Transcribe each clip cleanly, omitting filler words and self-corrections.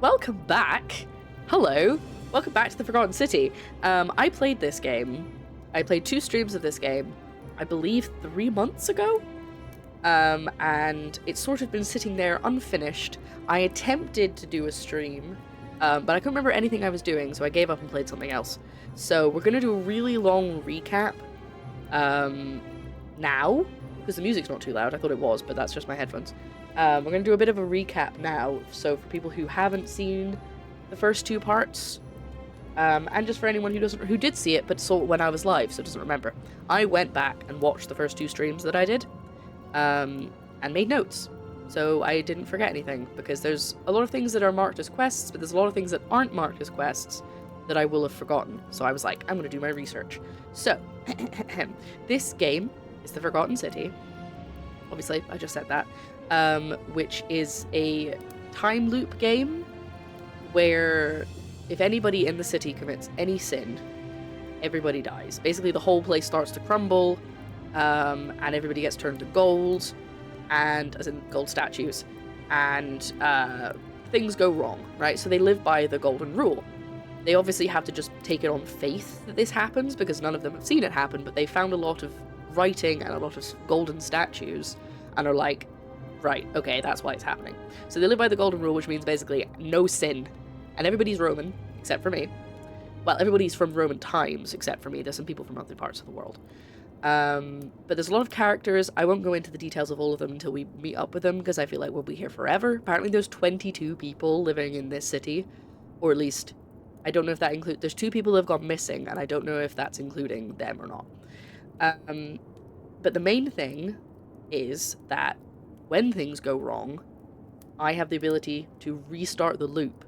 welcome back. Hello. Welcome back to the Forgotten City. I played this game. I played 2 streams of this game, I believe 3 months ago. And it's sort of been sitting there unfinished. I attempted to do a stream, but I couldn't remember anything I was doing, so I gave up and played something else. So we're going to do a really long recap now, because the music's not too loud. I thought it was, but that's just my headphones. We're going to do a bit of a recap now, so for people who haven't seen the first 2 parts, and just for anyone who did see it but saw it when I was live, so doesn't remember. I went back and watched the first 2 streams that I did, and made notes, so I didn't forget anything, because there's a lot of things that are marked as quests, but there's a lot of things that aren't marked as quests that I will have forgotten, so I was like, I'm going to do my research. So, this game is The Forgotten City, obviously, I just said that, which is a time loop game where if anybody in the city commits any sin, everybody dies. Basically, the whole place starts to crumble, and everybody gets turned to gold, and as in gold statues, and things go wrong, right? So they live by the golden rule. They obviously have to just take it on faith that this happens, because none of them have seen it happen, but they found a lot of writing and a lot of golden statues, and are like, right, okay, that's why it's happening. So they live by the golden rule, which means basically no sin. And everybody's Roman, except for me. Well, everybody's from Roman times, except for me. There's some people from other parts of the world. But there's a lot of characters. I won't go into the details of all of them until we meet up with them, because I feel like we'll be here forever. Apparently there's 22 people living in this city. Or at least, I don't know if that includes... There's 2 people who have gone missing, and I don't know if that's including them or not. But the main thing is that when things go wrong, I have the ability to restart the loop.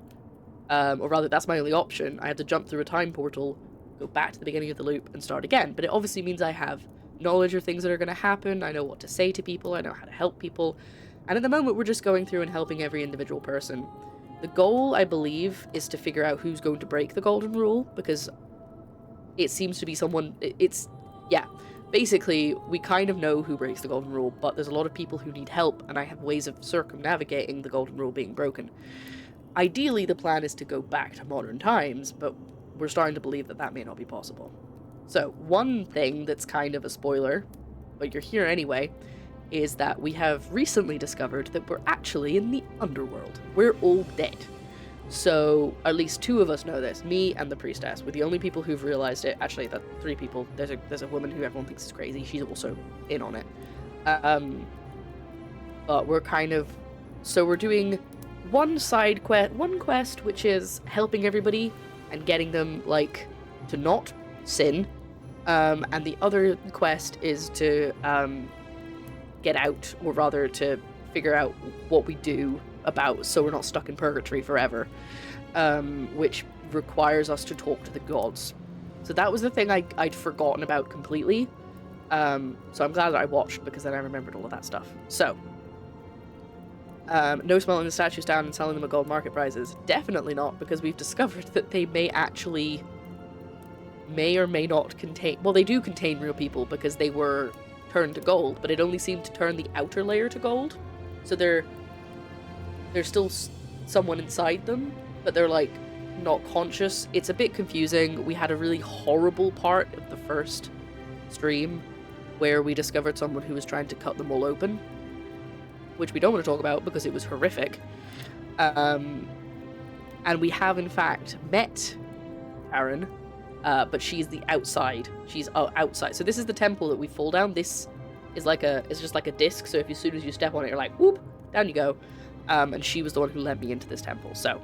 Or rather, that's my only option. I have to jump through a time portal, go back to the beginning of the loop, and start again. But it obviously means I have knowledge of things that are going to happen, I know what to say to people, I know how to help people. And at the moment, we're just going through and helping every individual person. The goal, I believe, is to figure out who's going to break the golden rule, because it seems to be someone... Yeah. Basically, we kind of know who breaks the golden rule, but there's a lot of people who need help, and I have ways of circumnavigating the golden rule being broken. Ideally, the plan is to go back to modern times, but we're starting to believe that that may not be possible. So, one thing that's kind of a spoiler, but you're here anyway, is that we have recently discovered that we're actually in the underworld. We're all dead. So, at least 2 of us know this, me and the priestess. We're the only people who've realized it. Actually, 3 people. There's a woman who everyone thinks is crazy. She's also in on it. But we're kind of... So we're doing one quest, which is helping everybody and getting them, like, to not sin. And the other quest is to get out, or rather to figure out what we do about, so we're not stuck in purgatory forever, which requires us to talk to the gods. So that was the thing I'd forgotten about completely. So I'm glad that I watched, because then I remembered all of that stuff. So, no smelting the statues down and selling them at gold market prices. Definitely not, because we've discovered that they may or may not contain... Well, they do contain real people, because they were turned to gold, but it only seemed to turn the outer layer to gold. So there's still someone inside them, but they're, like, not conscious. It's a bit confusing. We had a really horrible part of the first stream where we discovered someone who was trying to cut them all open, which we don't want to talk about because it was horrific. And we have, in fact, met Karen, but she's the outside. She's outside. So this is the temple that we fall down. This is it's just like a disc, so as soon as you step on it, you're like, whoop, down you go. And she was the one who led me into this temple. So,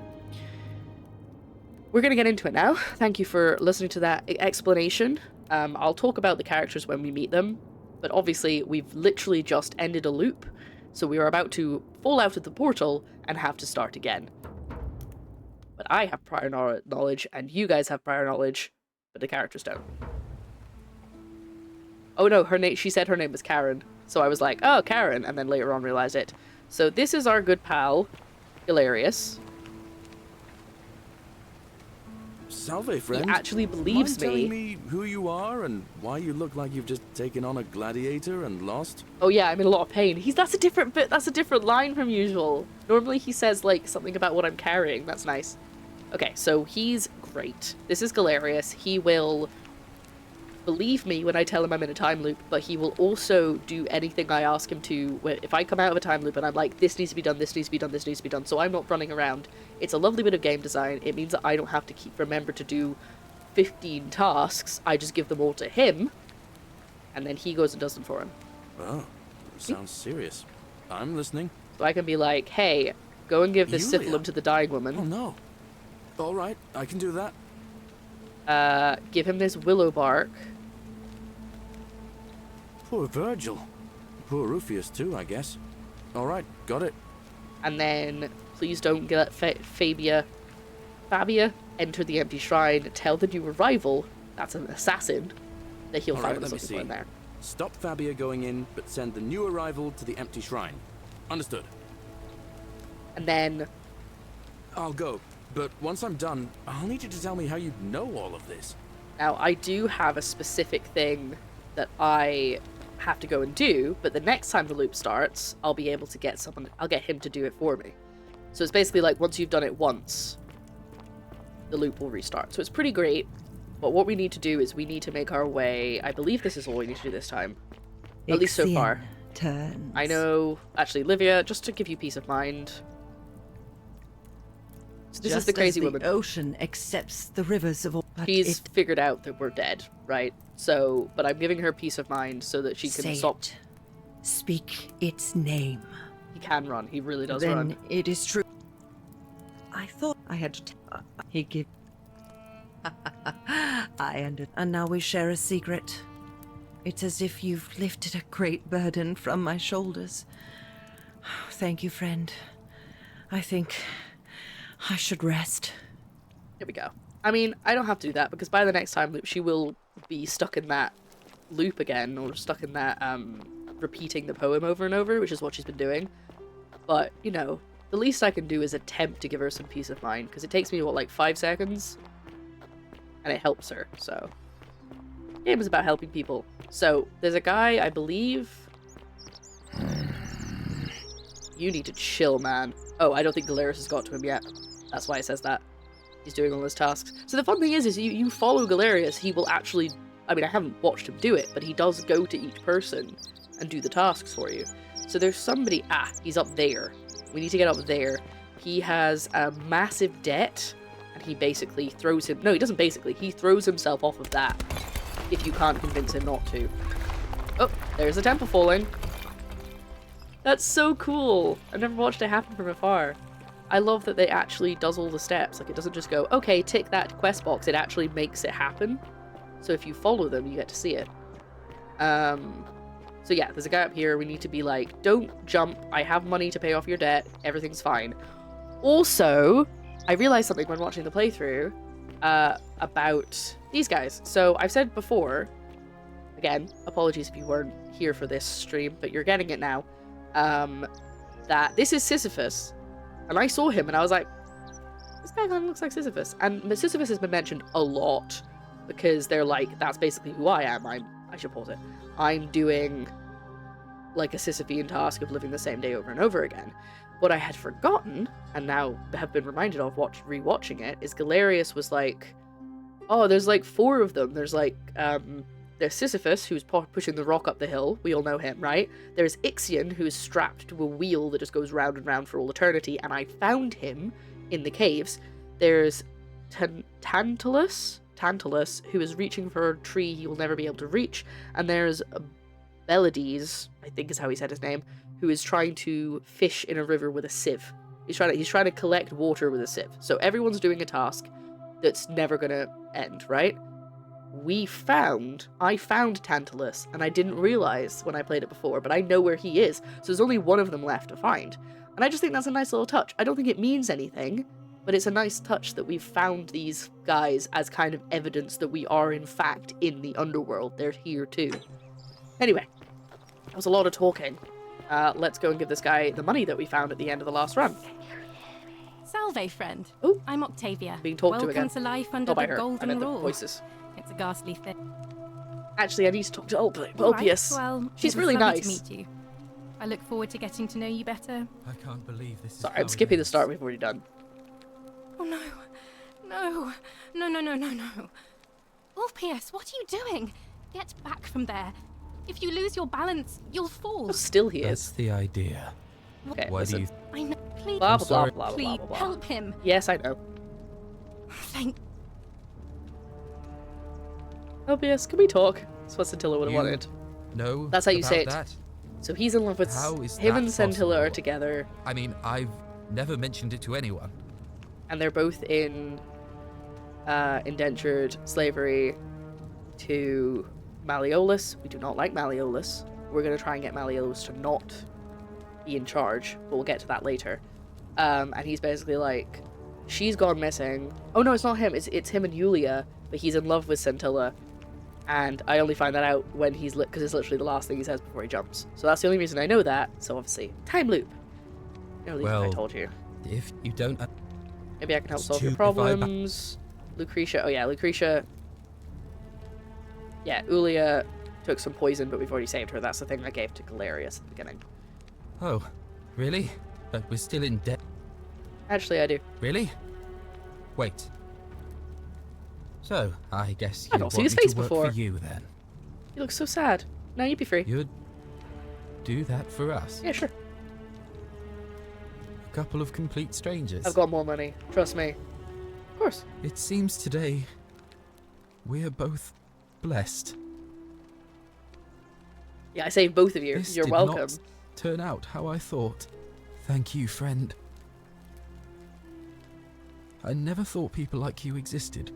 we're going to get into it now. Thank you for listening to that explanation. I'll talk about the characters when we meet them, but obviously we've literally just ended a loop, so we are about to fall out of the portal and have to start again. But I have prior knowledge, and you guys have prior knowledge, but the characters don't. Oh no, she said her name was Karen, so I was like, oh, Karen, and then later on realized it. So this is our good pal, Hilarious. salve, friend. He actually believes Mind telling me. me who you are and why you look like you've just taken on a gladiator and lost? Oh yeah, I'm in a lot of pain. That's a different bit. That's a different line from usual. Normally he says like something about what I'm carrying. That's nice. Okay, so he's great. This is Galerius. He will believe me when I tell him I'm in a time loop, but he will also do anything I ask him to. If I come out of a time loop and I'm like, this needs to be done, this needs to be done, this needs to be done, so I'm not running around. It's a lovely bit of game design. It means that I don't have to remember to do 15 tasks. I just give them all to him, and then he goes and does them for him. Oh, sounds serious. I'm listening. So I can be like, hey, go and give this Yulia. syphilum to the dying woman. Oh no. All right, I can do that. Give him this willow bark. Poor Virgil. Poor Rufius too, I guess. All right, got it. And then, please don't let Fabia enter the empty shrine. Tell the new arrival, that's an assassin, that he'll All find right, let me something for see. in there. Stop Fabia going in, but send the new arrival to the empty shrine. Understood. And then, I'll go, but once I'm done, I'll need you to tell me how you know all of this. now I do have a specific thing that I have to go and do, but the next time the loop starts, I'll be able to get someone, I'll get him to do it for me. So it's basically like, once you've done it once, the loop will restart. So it's pretty great, but what we need to do is we need to make our way, I believe this is all we need to do this time. At least so far. Turns. I know, actually, Livia, just to give you peace of mind. So this is the crazy woman. The ocean accepts the rivers of all. He's figured out that we're dead, right? So, but I'm giving her peace of mind so that she can Say stop. it. Speak its name. He can run. He really does Then run. it is true. I thought I had to. He give. I ended, and now we share a secret. It's as if you've lifted a great burden from my shoulders. Thank you, friend. I think I should rest. Here we go. I mean, I don't have to do that because by the next time loop, she will be stuck in that loop again, or stuck in that repeating the poem over and over, which is what she's been doing. But, you know, the least I can do is attempt to give her some peace of mind, because it takes me, what, like 5 seconds? And it helps her, so. The game is about helping people. So, there's a guy, I believe. You need to chill, man. Oh, I don't think Galerius has got to him yet. That's why it says that. He's doing all his tasks. So the fun thing is you follow Galerius, he will actually, I mean, I haven't watched him do it, but he does go to each person and do the tasks for you. So there's somebody, he's up there. We need to get up there. He has a massive debt, and he basically throws him, no, he doesn't basically, he throws himself off of that, if you can't convince him not to. Oh, there's a temple falling. That's so cool. I've never watched it happen from afar. I love that it actually does all the steps. Like, it doesn't just go, okay, tick that quest box. It actually makes it happen. So if you follow them, you get to see it. So yeah, there's a guy up here. We need to be like, don't jump. I have money to pay off your debt. Everything's fine. Also, I realized something when watching the playthrough about these guys. So I've said before, again, apologies if you weren't here for this stream, but you're getting it now, that this is Sisyphus. And I saw him and I was like, this guy kind of looks like Sisyphus. And Sisyphus has been mentioned a lot because they're like, that's basically who I am. I should pause it. I'm doing like a Sisyphean task of living the same day over and over again. What I had forgotten, and now have been reminded of rewatching it, is Galerius was like, oh, there's like 4 of them. There's like, there's Sisyphus, who's pushing the rock up the hill. We all know him, right? There's Ixion, who is strapped to a wheel that just goes round and round for all eternity, and I found him in the caves. There's Tantalus, who is reaching for a tree he will never be able to reach, and there's Belades, I think is how he said his name, who is trying to fish in a river with a sieve. He's trying to collect water with a sieve. So everyone's doing a task that's never gonna end, right? I found Tantalus, and I didn't realize when I played it before, but I know where he is, so there's only one of them left to find. And I just think that's a nice little touch. I don't think it means anything, but it's a nice touch that we've found these guys as kind of evidence that we are in fact in the underworld. They're here too. Anyway, that was a lot of talking. Let's go and give this guy the money that we found at the end of the last run. Salve, friend. Ooh. I'm Octavia. Being talked to Welcome again. to life under Not by the her. I golden meant the rule. voices. It's a ghastly thing. Actually, I need to talk to All right, Ulpius. well, She's it was really lovely nice. to meet you. I look forward to getting to know you better. I can't believe this is Sorry, how I'm it skipping the ends. start we've already done. Oh no. No. No, no, no, no, no. Ulpius, what are you doing? Get back from there. If you lose your balance, you'll fall. Oh, still he That's is. the idea. Okay, Why do listen. you... I know. Please, Blah, blah, blah, sorry. blah, blah, please, blah, blah. help him. Yes, I know. Thank Ulpius, can we talk? That's what Scintilla would have You wanted. know That's how you about say it. that? So he's in love with... How is him that and Scintilla are possible? together, I mean, I've never mentioned it to anyone. and they're both in indentured slavery to Malleolus. We do not like Malleolus. We're going to try and get Malleolus to not be in charge, but we'll get to that later. And he's basically like, she's gone missing. Oh no, it's not him. It's him and Yulia, but he's in love with Scintilla. And I only find that out when he's because it's literally the last thing he says before he jumps. So that's the only reason I know that. So obviously, time loop. No, at least I Well, told you. If you don't... Maybe I can help It's solve your too- if I ba- problems. Lucretia. Oh yeah, Lucretia. Yeah, Ulia took some poison, but we've already saved her. That's the thing I gave to Galerius at the beginning. Oh, really? But we're still in debt. Actually, I do. Really? Wait. So, I guess I've you not want seen me his face to work before. for you then. You look so sad. Now you'd be free. You'd do that for us? Yeah, sure. A couple of complete strangers. I've got more money. Trust me. Of course. It seems today we're both blessed. Yeah, I saved both of you. This You're did welcome. not turn out how I thought. Thank you, friend. I never thought people like you existed.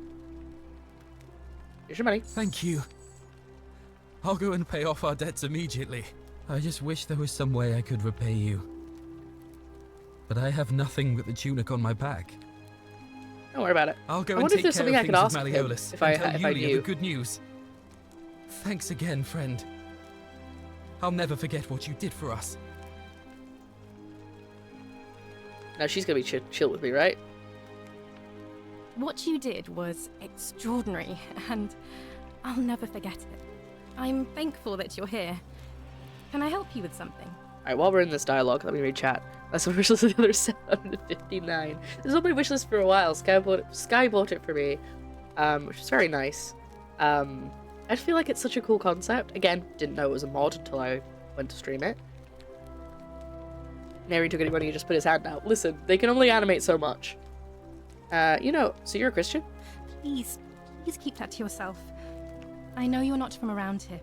Here's your money. Thank you. I'll go and pay off our debts immediately. I just wish there was some way I could repay you. But I have nothing but the tunic on my back. Don't worry about it. I'll go I and wonder if take there's care something of I things could with ask him Malleolus if and I- tell if I Yulia knew. the good news. Thanks again, friend. I'll never forget what you did for us. Now she's gonna be chill with me, right? What you did was extraordinary, and I'll never forget it. I'm thankful that you're here. Can I help you with something? Alright, while we're in this dialogue, let me read chat. That's my wish list of the other 759. This is on my wish list for a while. Sky bought it for me, which is very nice. I just feel like it's such a cool concept. Again, didn't know it was a mod until I went to stream it. Never took any money, he just put his hand out. Listen, they can only animate so much. You know, so you're a Christian? Please keep that to yourself. I know you're not from around here,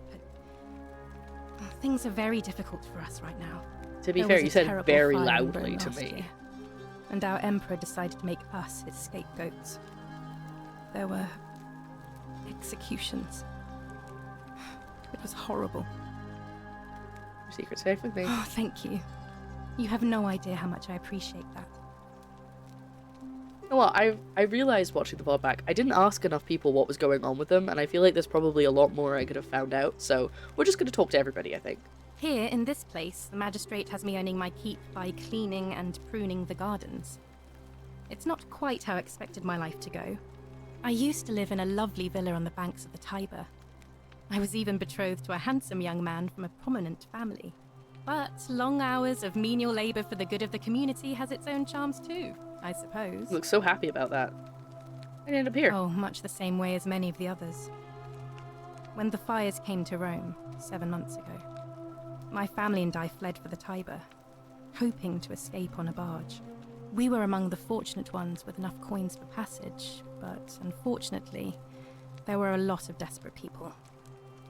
but things are very difficult for us right now. To be There fair, was you a said terrible very fire in loudly Rome to last me. year, and our emperor decided to make us his scapegoats. There were executions. It was horrible. Your secret's safe with me. Oh, thank you. You have no idea how much I appreciate that. You know what, I realised watching the VOD back, I didn't ask enough people what was going on with them, and I feel like there's probably a lot more I could have found out, so we're just going to talk to everybody, I think. Here, in this place, the magistrate has me earning my keep by cleaning and pruning the gardens. It's not quite how I expected my life to go. I used to live in a lovely villa on the banks of the Tiber. I was even betrothed to a handsome young man from a prominent family. But long hours of menial labour for the good of the community has its own charms too, I suppose. You look so happy about that. I ended up here. Oh, much the same way as many of the others. When the fires came to Rome 7 months ago, my family and I fled for the Tiber, hoping to escape on a barge. We were among the fortunate ones with enough coins for passage, but unfortunately, there were a lot of desperate people,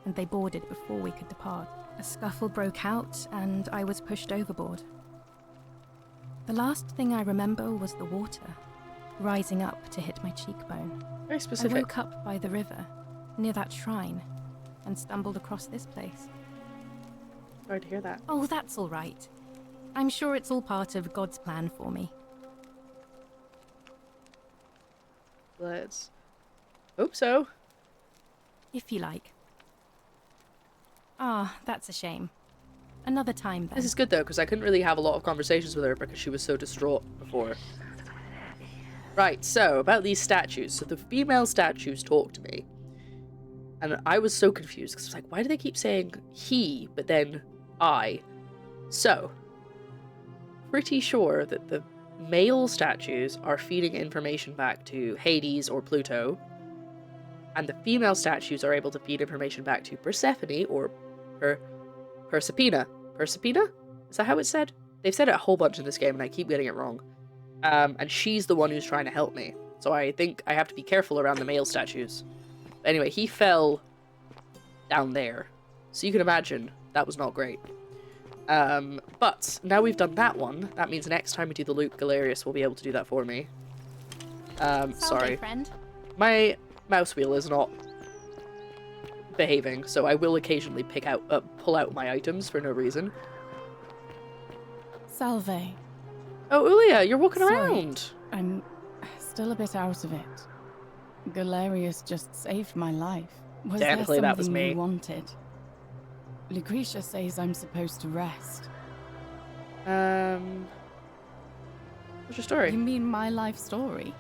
and they boarded before we could depart. A scuffle broke out, and I was pushed overboard. The last thing I remember was the water, rising up to hit my cheekbone. Very I specific. woke up by the river, near that shrine, and stumbled across this place. Sorry to hear that. Oh, that's all right. I'm sure it's all part of God's plan for me. Let's hope so. If you like. Ah, that's a shame. Another time then. This is good though, because I couldn't really have a lot of conversations with her because she was so distraught before. Right, so about these statues. So the female statues talk to me. And I was so confused because I was like, why do they keep saying he, but then I? So, pretty sure that the male statues are feeding information back to Hades or Pluto, and the female statues are able to feed information back to Persephone or Persephone. Persephone? Is that how it's said? They've said it a whole bunch in this game, and I keep getting it wrong. And she's the one who's trying to help me. So I think I have to be careful around the male statues. But anyway, he fell down there. So you can imagine that was not great. But now we've done that one, that means next time we do the loop, Galerius will be able to do that for me. Sorry. Friend. My mouse wheel is not behaving, so I will occasionally pull out my items for no reason. Salve. Oh, Ulia, you're walking Sorry. around. I'm still a bit out of it. Galerius just saved my life. Was Technically, there that was something me. you wanted? Lucretia says I'm supposed to rest. What's your story? You mean my life story?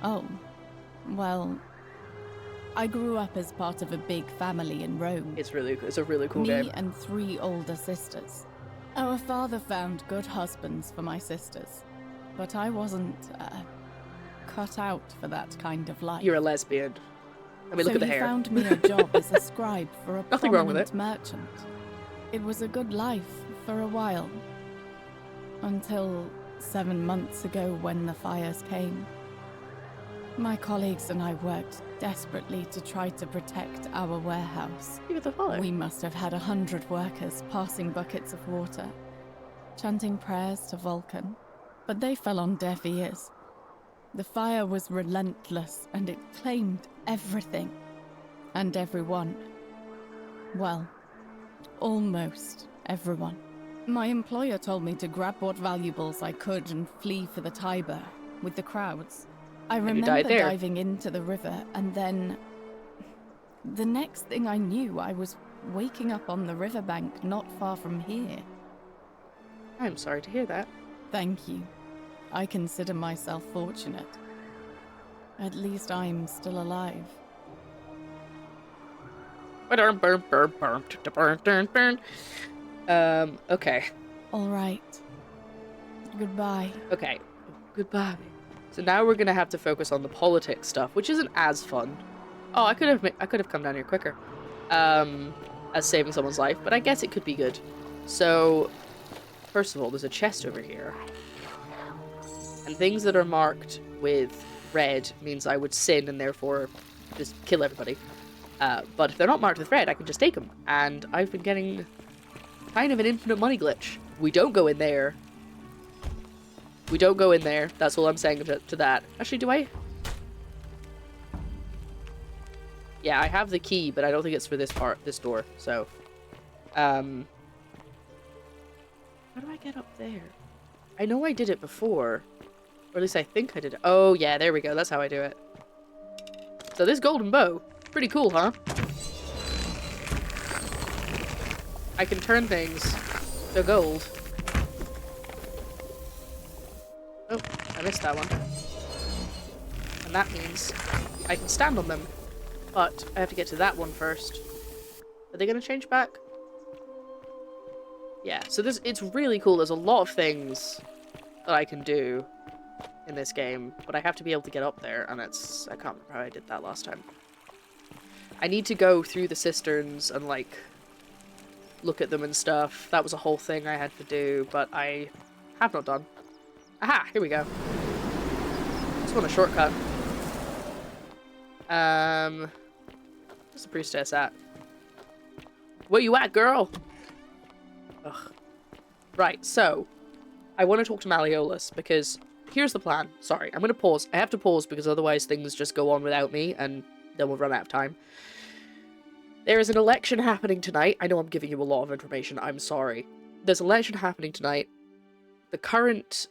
Oh, well, I grew up as part of a big family in Rome. It's a really cool Me game. and 3 older sisters. Our father found good husbands for my sisters, but I wasn't cut out for that kind of life. You're a lesbian. I mean, look at the he hair. found me a job as a scribe for a Nothing wrong with prominent it. merchant. It was a good life for a while, until 7 months ago when the fires came. My colleagues and I worked desperately to try to protect our warehouse. Look at the fire. We must have had 100 workers passing buckets of water, chanting prayers to Vulcan, but they fell on deaf ears. The fire was relentless, and it claimed everything and everyone. Well, almost everyone. My employer told me to grab what valuables I could and flee for the Tiber with the crowds. I And you remember died there. diving into the river, and then the next thing I knew, I was waking up on the riverbank not far from here. I'm sorry to hear that. Thank you. I consider myself fortunate. At least I'm still alive. Okay. All right. Goodbye. Okay. Goodbye. So now we're gonna have to focus on the politics stuff, which isn't as fun. Oh, I could have come down here quicker, as saving someone's life, but I guess it could be good. So, first of all, there's a chest over here, and things that are marked with red means I would sin and therefore just kill everybody. But if they're not marked with red, I can just take them, and I've been getting kind of an infinite money glitch. We don't go in there. We don't go in there. That's all I'm saying to that. Actually, do I? Yeah, I have the key, but I don't think it's for this door. So, how do I get up there? I know I did it before, or at least I think I did it. Oh yeah, there we go. That's how I do it. So this golden bow, pretty cool, huh? I can turn things to gold. Oh, I missed that one. And that means I can stand on them. But I have to get to that one first. Are they going to change back? Yeah, so it's really cool. There's a lot of things that I can do in this game, but I have to be able to get up there, and I can't remember how I did that last time. I need to go through the cisterns and, like, look at them and stuff. That was a whole thing I had to do, but I have not done. Aha! Here we go. Just want a shortcut. Where's the priestess at? Where you at, girl? Ugh. Right, so I want to talk to Malleolus because here's the plan. Sorry, I'm going to pause. I have to pause because otherwise things just go on without me and then we'll run out of time. There is an election happening tonight. I know I'm giving you a lot of information. I'm sorry. There's an election happening tonight. The current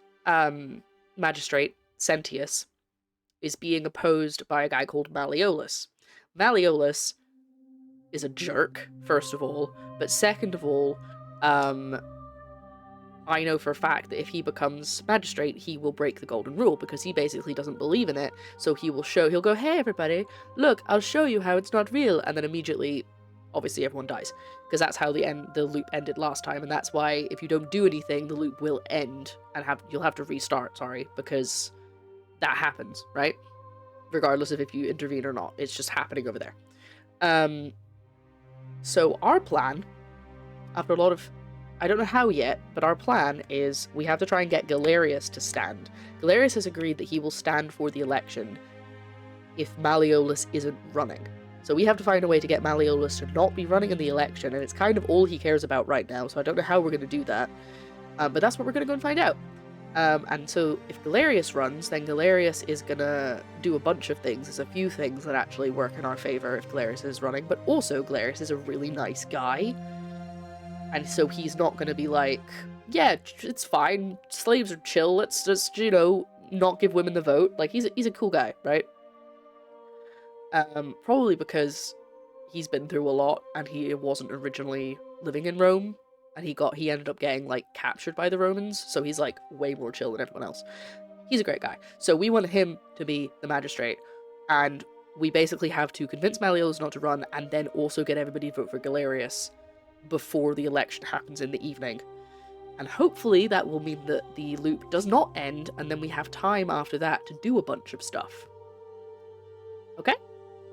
magistrate, Sentius, is being opposed by a guy called Malleolus. Malleolus is a jerk, first of all, but second of all, I know for a fact that if he becomes magistrate, he will break the golden rule because he basically doesn't believe in it. So he'll go, hey everybody, look, I'll show you how it's not real. And then immediately, obviously everyone dies. Because that's how the loop ended last time. And that's why if you don't do anything, the loop will end and you'll have to restart, because that happens, right? Regardless of if you intervene or not. It's just happening over there. So our plan, after a lot of... I don't know how yet, but our plan is we have to try and get Galerius to stand. Galerius has agreed that he will stand for the election if Malleolus isn't running. So we have to find a way to get Malleolus to not be running in the election, and it's kind of all he cares about right now, so I don't know how we're going to do that. But that's what we're going to go and find out. And so if Galerius runs, then Galerius is going to do a bunch of things. There's a few things that actually work in our favor if Galerius is running, but also Galerius is a really nice guy. And so he's not going to be like, yeah, it's fine, slaves are chill, let's just, not give women the vote. Like, he's a cool guy, right? Probably because he's been through a lot, and he wasn't originally living in Rome, and he ended up getting, like, captured by the Romans, so he's, like, way more chill than everyone else. He's a great guy. So we want him to be the magistrate, and we basically have to convince Malleolus not to run, and then also get everybody to vote for Galerius before the election happens in the evening. And hopefully that will mean that the loop does not end, and then we have time after that to do a bunch of stuff. Okay?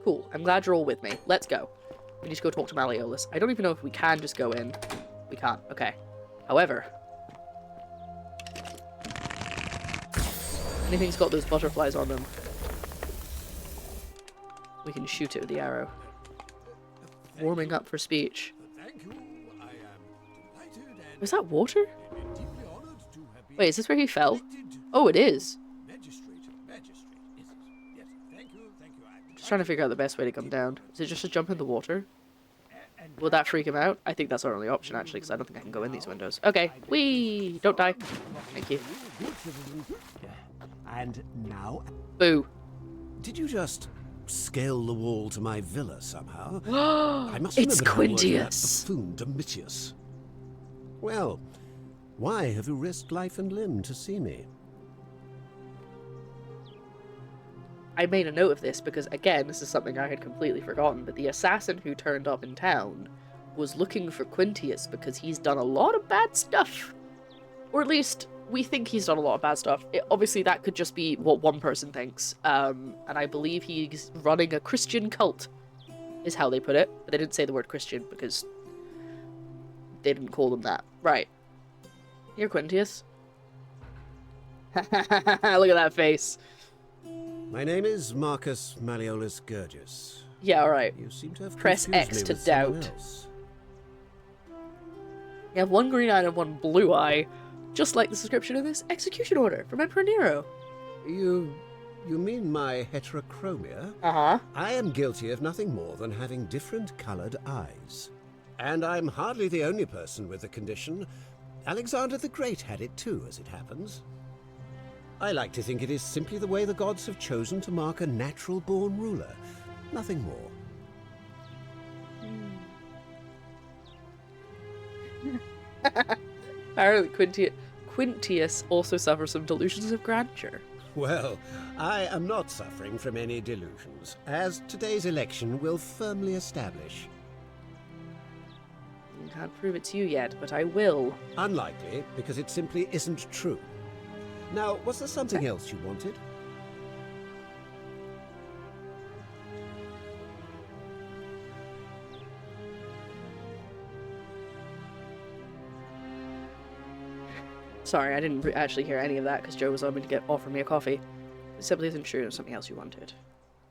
Cool. I'm glad you're all with me. Let's go. We need to go talk to Malleolus. I don't even know if we can just go in. We can't. Okay. However, anything's got those butterflies on them, we can shoot it with the arrow. Warming up for speech. Was that water? Wait, is this where he fell? Oh, it is. Just trying to figure out the best way to come down. Is it just to jump in the water? Will that freak him out? I think that's our only option, actually, because I don't think I can go in these windows. Okay, whee! Don't die. Thank you. And now... Boo. Did you just scale the wall to my villa somehow? I must It's remember to word that Quintius. buffoon Domitius. Well, why have you risked life and limb to see me? I made a note of this because, again, this is something I had completely forgotten, but the assassin who turned up in town was looking for Quintius because he's done a lot of bad stuff. Or at least, we think he's done a lot of bad stuff. Obviously, that could just be what one person thinks. And I believe he's running a Christian cult, is how they put it. But they didn't say the word Christian because they didn't call them that. Right. Here, Quintius. Look at that face. My name is Marcus Malleolus Gurgis. Yeah, alright. You seem to have Press confused X me to with someone doubt. else. You have one green eye and one blue eye, just like the description of this execution order from Emperor Nero. You mean my heterochromia? Uh-huh. I am guilty of nothing more than having different coloured eyes. And I'm hardly the only person with the condition. Alexander the Great had it too, as it happens. I like to think it is simply the way the gods have chosen to mark a natural-born ruler. Nothing more. Apparently Quintius also suffers from delusions of grandeur. Well, I am not suffering from any delusions, as today's election will firmly establish. I can't prove it to you yet, but I will. Unlikely, because it simply isn't true. Now, was there something else you wanted? Sorry, I didn't actually hear any of that because Joe was on me to offer me a coffee. It simply isn't true. There's something else you wanted.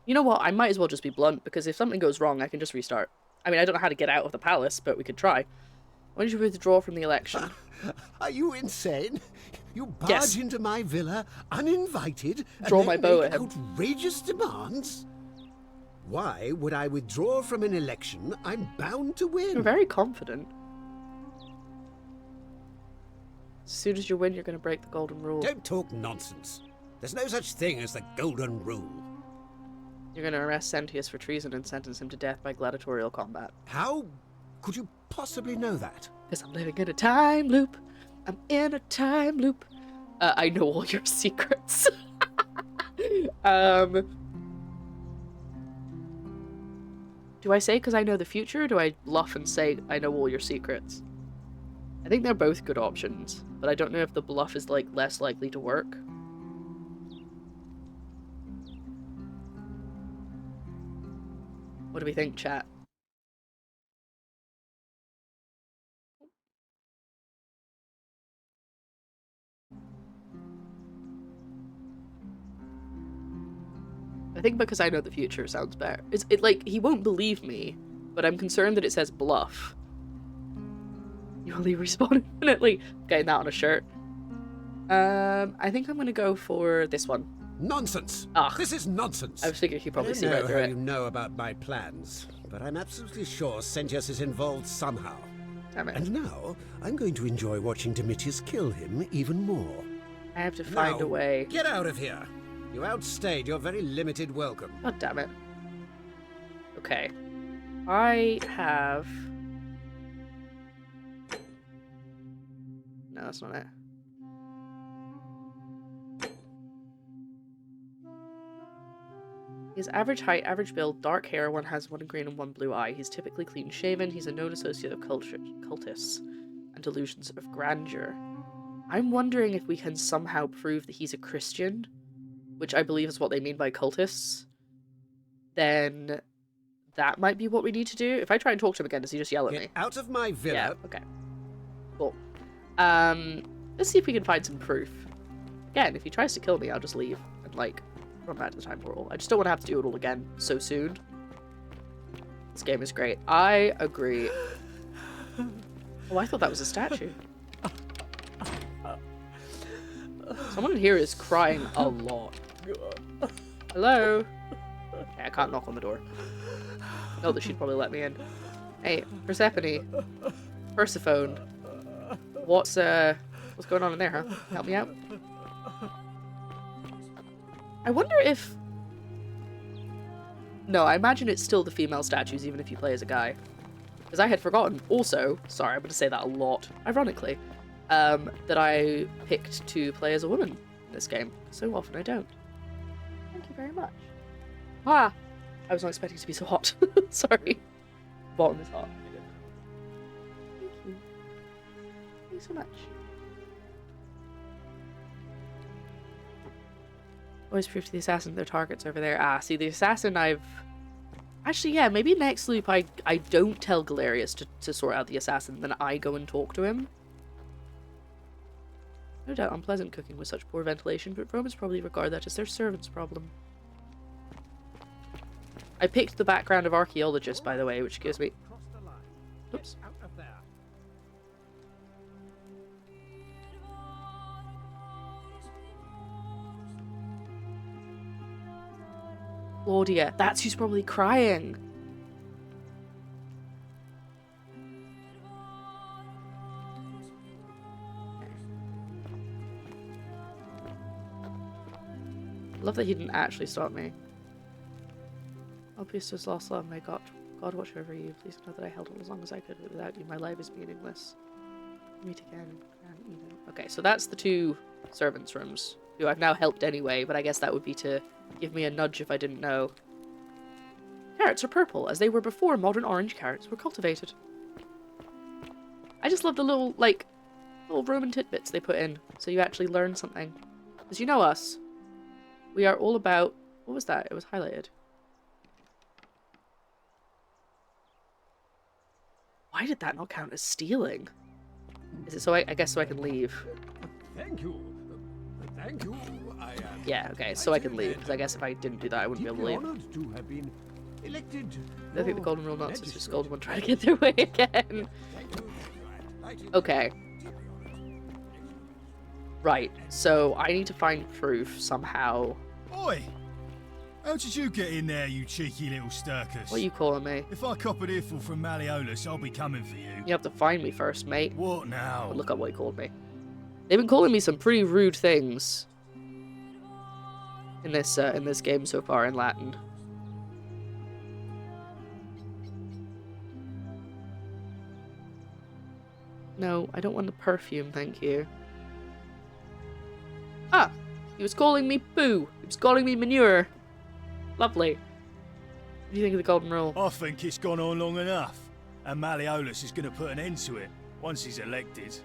You know what? I might as well just be blunt, because if something goes wrong, I can just restart. I mean, I don't know how to get out of the palace, but we could try. Why don't you withdraw from the election? Are you insane? You barge Yes. into my villa uninvited Draw and my then bow make at him. outrageous demands? Why would I withdraw from an election I'm bound to win? You're very confident. As soon as you win, you're going to break the golden rule. Don't talk nonsense. There's no such thing as the golden rule. You're going to arrest Sentius for treason and sentence him to death by gladiatorial combat. How could you possibly know that? Because I'm living in a time loop. I'm in a time loop. I know all your secrets. Do I say because I know the future, or do I bluff and say I know all your secrets? I think they're both good options, but I don't know if the bluff is, like, less likely to work. What do we think, chat? I think because I know the future sounds better. Like, he won't believe me, but I'm concerned that it says bluff. You only respawn infinitely. Getting that on a shirt. I think I'm gonna go for this one. Nonsense! Ugh. This is nonsense! I was thinking he'd probably I don't see right know through how it. you know about my plans, but I'm absolutely sure Sentius is involved somehow. Damn it. And now, I'm going to enjoy watching Demetrius kill him even more. I have to find Now, a way. Get out of here! You outstayed your very limited welcome. God damn it. Okay. I have... No, that's not it. He has average height, average build, dark hair, one has one green and one blue eye. He's typically clean shaven. He's a known associate of cultists and delusions of grandeur. I'm wondering if we can somehow prove that he's a Christian, which I believe is what they mean by cultists. Then that might be what we need to do. If I try and talk to him again, does he just yell at me? Get out of my villa! Yeah, okay. Cool. Let's see if we can find some proof. Again, if he tries to kill me, I'll just leave and, like, run back to the time portal. I just don't want to have to do it all again so soon. This game is great. I agree. Oh, I thought that was a statue. Someone in here is crying a lot. Hello? Okay, I can't knock on the door. I know that she'd probably let me in. Hey, Persephone. Persephone. What's going on in there, huh? Help me out. I wonder if... No, I imagine it's still the female statues even if you play as a guy. Because I had forgotten also, sorry, I'm going to say that a lot, ironically, that I picked to play as a woman in this game. So often I don't. Thank you very much. Ah! I was not expecting it to be so hot. Sorry. Bottom is hot. Thank you. Thank you so much. Always prove to the assassin their target's over there. Ah, see, the assassin I've... Actually, yeah, maybe next loop I don't tell Galerius to sort out the assassin, then I go and talk to him. No doubt unpleasant cooking with such poor ventilation, but Romans probably regard that as their servant's problem. I picked the background of archaeologist, by the way, which gives me... Oops. Claudia, that's who's probably crying. Love that he didn't actually stop me. Oh, peace to his lost love. May God watch over you. Please know that I held on as long as I could, but without you, my life is meaningless. Meet again. Okay, so that's the two servants' rooms, who I've now helped anyway, but I guess that would be to give me a nudge if I didn't know. Carrots are purple, as they were before modern orange carrots were cultivated. I just love the little, like, little Roman tidbits they put in, so you actually learn something. Because you know us. We are all about... What was that? It was highlighted. Why did that not count as stealing? Is it so I guess so I can leave? Thank you. Thank you. Yeah, okay, so I can leave, because I guess if I didn't do that, I wouldn't be able to leave. Honored to have been elected. I think the golden rule nuts is just golden one trying to get their way again. Okay. Right, so I need to find proof somehow. Oi! How did you get in there, you cheeky little stirkus? What are you calling me? If I cop an earful from Malleolus, I'll be coming for you. You have to find me first, mate. What now? Look up what he called me. They've been calling me some pretty rude things in this game so far in Latin. No, I don't want the perfume, thank you. Ah! He was calling me poo! He was calling me manure! Lovely. What do you think of the golden rule? I think it's gone on long enough, and Malleolus is going to put an end to it once he's elected.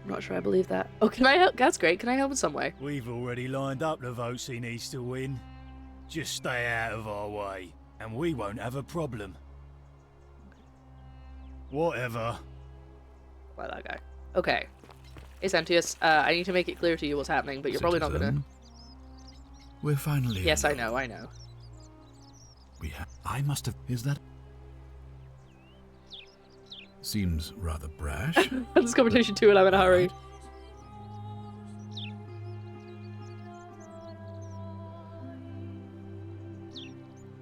I'm not sure I believe that. Oh, can I help? That's great. Can I help in some way? We've already lined up the votes he needs to win. Just stay out of our way, and we won't have a problem. Whatever. Like that guy. Okay. Hey, Sentius, I need to make it clear to you what's happening, but you're probably not gonna... We're finally... Yes, I know. We have... I must have... Is that... Seems rather brash. This conversation too, and I'm in a hurry.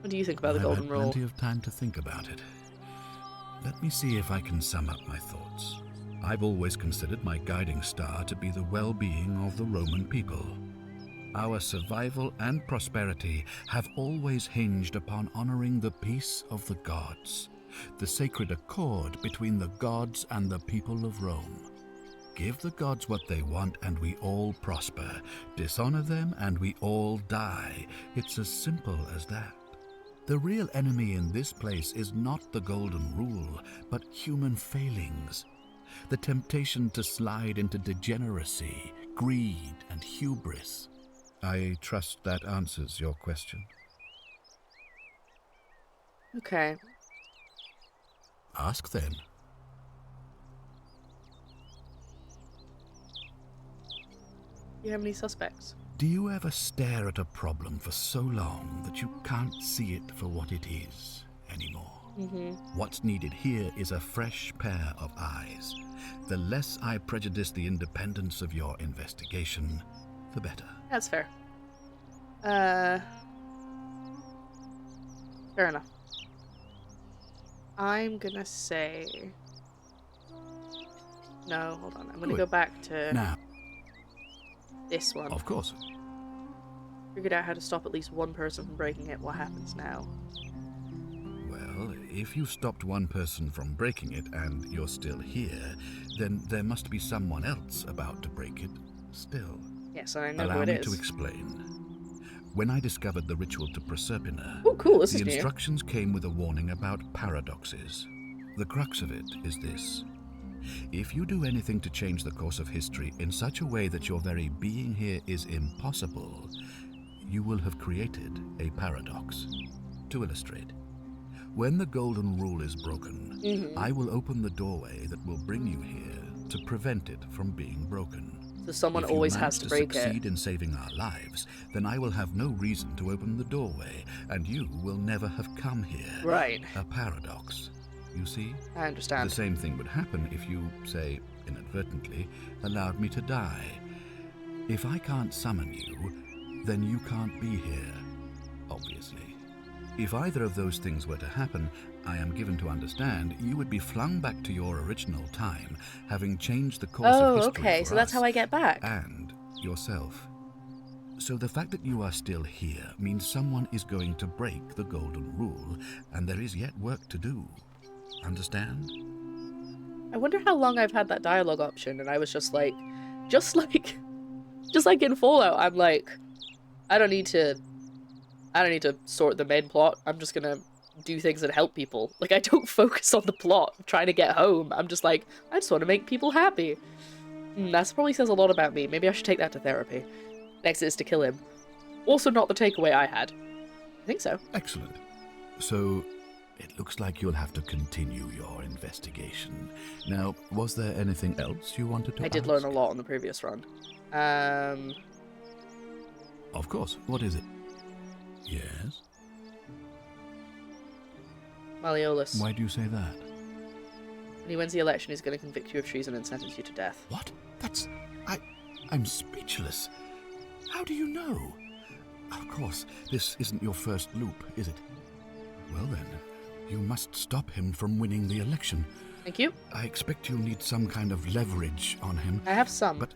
What do you think about the golden rule? I've had plenty of time to think about it. Let me see if I can sum up my thoughts. I've always considered my guiding star to be the well-being of the Roman people. Our survival and prosperity have always hinged upon honoring the peace of the gods, the sacred accord between the gods and the people of Rome. Give the gods what they want and we all prosper. Dishonor them and we all die. It's as simple as that. The real enemy in this place is not the golden rule, but human failings. The temptation to slide into degeneracy, greed, and hubris. I trust that answers your question. Okay. Ask then. Do you have any suspects? Do you ever stare at a problem for so long that you can't see it for what it is anymore? What's needed here is a fresh pair of eyes. The less I prejudice the independence of your investigation, the better. That's fair. Fair enough. I'm gonna say... No, hold on. I'm gonna go back to Now, this one. of course. Figured out how to stop at least one person from breaking it. What happens now? Well, if you stopped one person from breaking it and you're still here, then there must be someone else about to break it still. Yes, I know Allow who it me is. to explain. When I discovered the ritual to Proserpina, Oh, cool, this the is new. instructions came with a warning about paradoxes. The crux of it is this. If you do anything to change the course of history in such a way that your very being here is impossible, you will have created a paradox. To illustrate, when the golden rule is broken, I will open the doorway that will bring you here to prevent it from being broken. So someone If you always manage has to break succeed it. in saving our lives, then I will have no reason to open the doorway, and you will never have come here. Right. A paradox. You see? I understand. The same thing would happen if you, say, inadvertently, allowed me to die. If I can't summon you, then you can't be here, obviously. If either of those things were to happen, I am given to understand you would be flung back to your original time, having changed the course of history okay, for so that's us how I get back. and yourself. So the fact that you are still here means someone is going to break the golden rule, and there is yet work to do. Understand? I wonder how long I've had that dialogue option, and I was just like in Fallout, I'm like, I don't need to sort the main plot. I'm just gonna do things that help people. Like, I don't focus on the plot trying to get home. I'm just like, I just want to make people happy. That probably says a lot about me. Maybe I should take that to therapy. Next is to kill him. Also not the takeaway I had. I think so. Excellent. So, it looks like you'll have to continue your investigation. Now, was there anything else you wanted to I did ask? learn a lot on the previous run. Of course. What is it? Yes? Malleolus. Why do you say that? When he wins the election, he's going to convict you of treason and sentence you to death. What? I'm speechless. How do you know? Of course, this isn't your first loop, is it? Well then, you must stop him from winning the election. Thank you. I expect you'll need some kind of leverage on him. I have some. But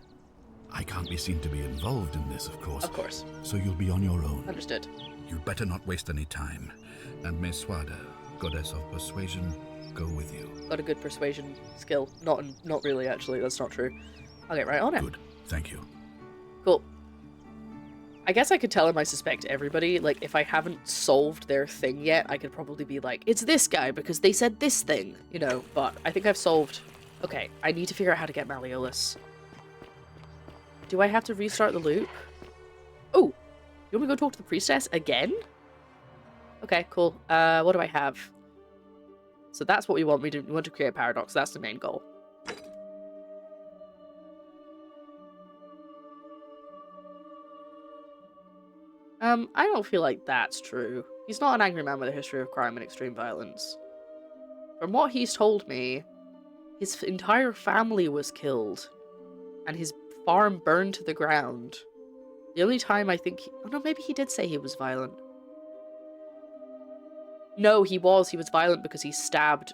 I can't be seen to be involved in this, of course. Of course. So you'll be on your own. Understood. You'd better not waste any time. And Meswada, goddess of persuasion, go with you. Got a good persuasion skill. Not really, actually. That's not true. I'll get right on it. Good, thank you. Cool. I guess I could tell him I suspect everybody. Like, if I haven't solved their thing yet, I could probably be like, it's this guy because they said this thing, you know, but I think I've solved... Okay, I need to figure out how to get Malleolus. Do I have to restart the loop? Oh! You want me to go talk to the priestess again? Okay, cool. What do I have? So that's what we want. We want to create a paradox. That's the main goal. I don't feel like that's true. He's not an angry man with a history of crime and extreme violence. From what he's told me, his entire family was killed, and his farm burned to the ground. The only time I think... Oh no, maybe he did say he was violent. No, he was violent because he stabbed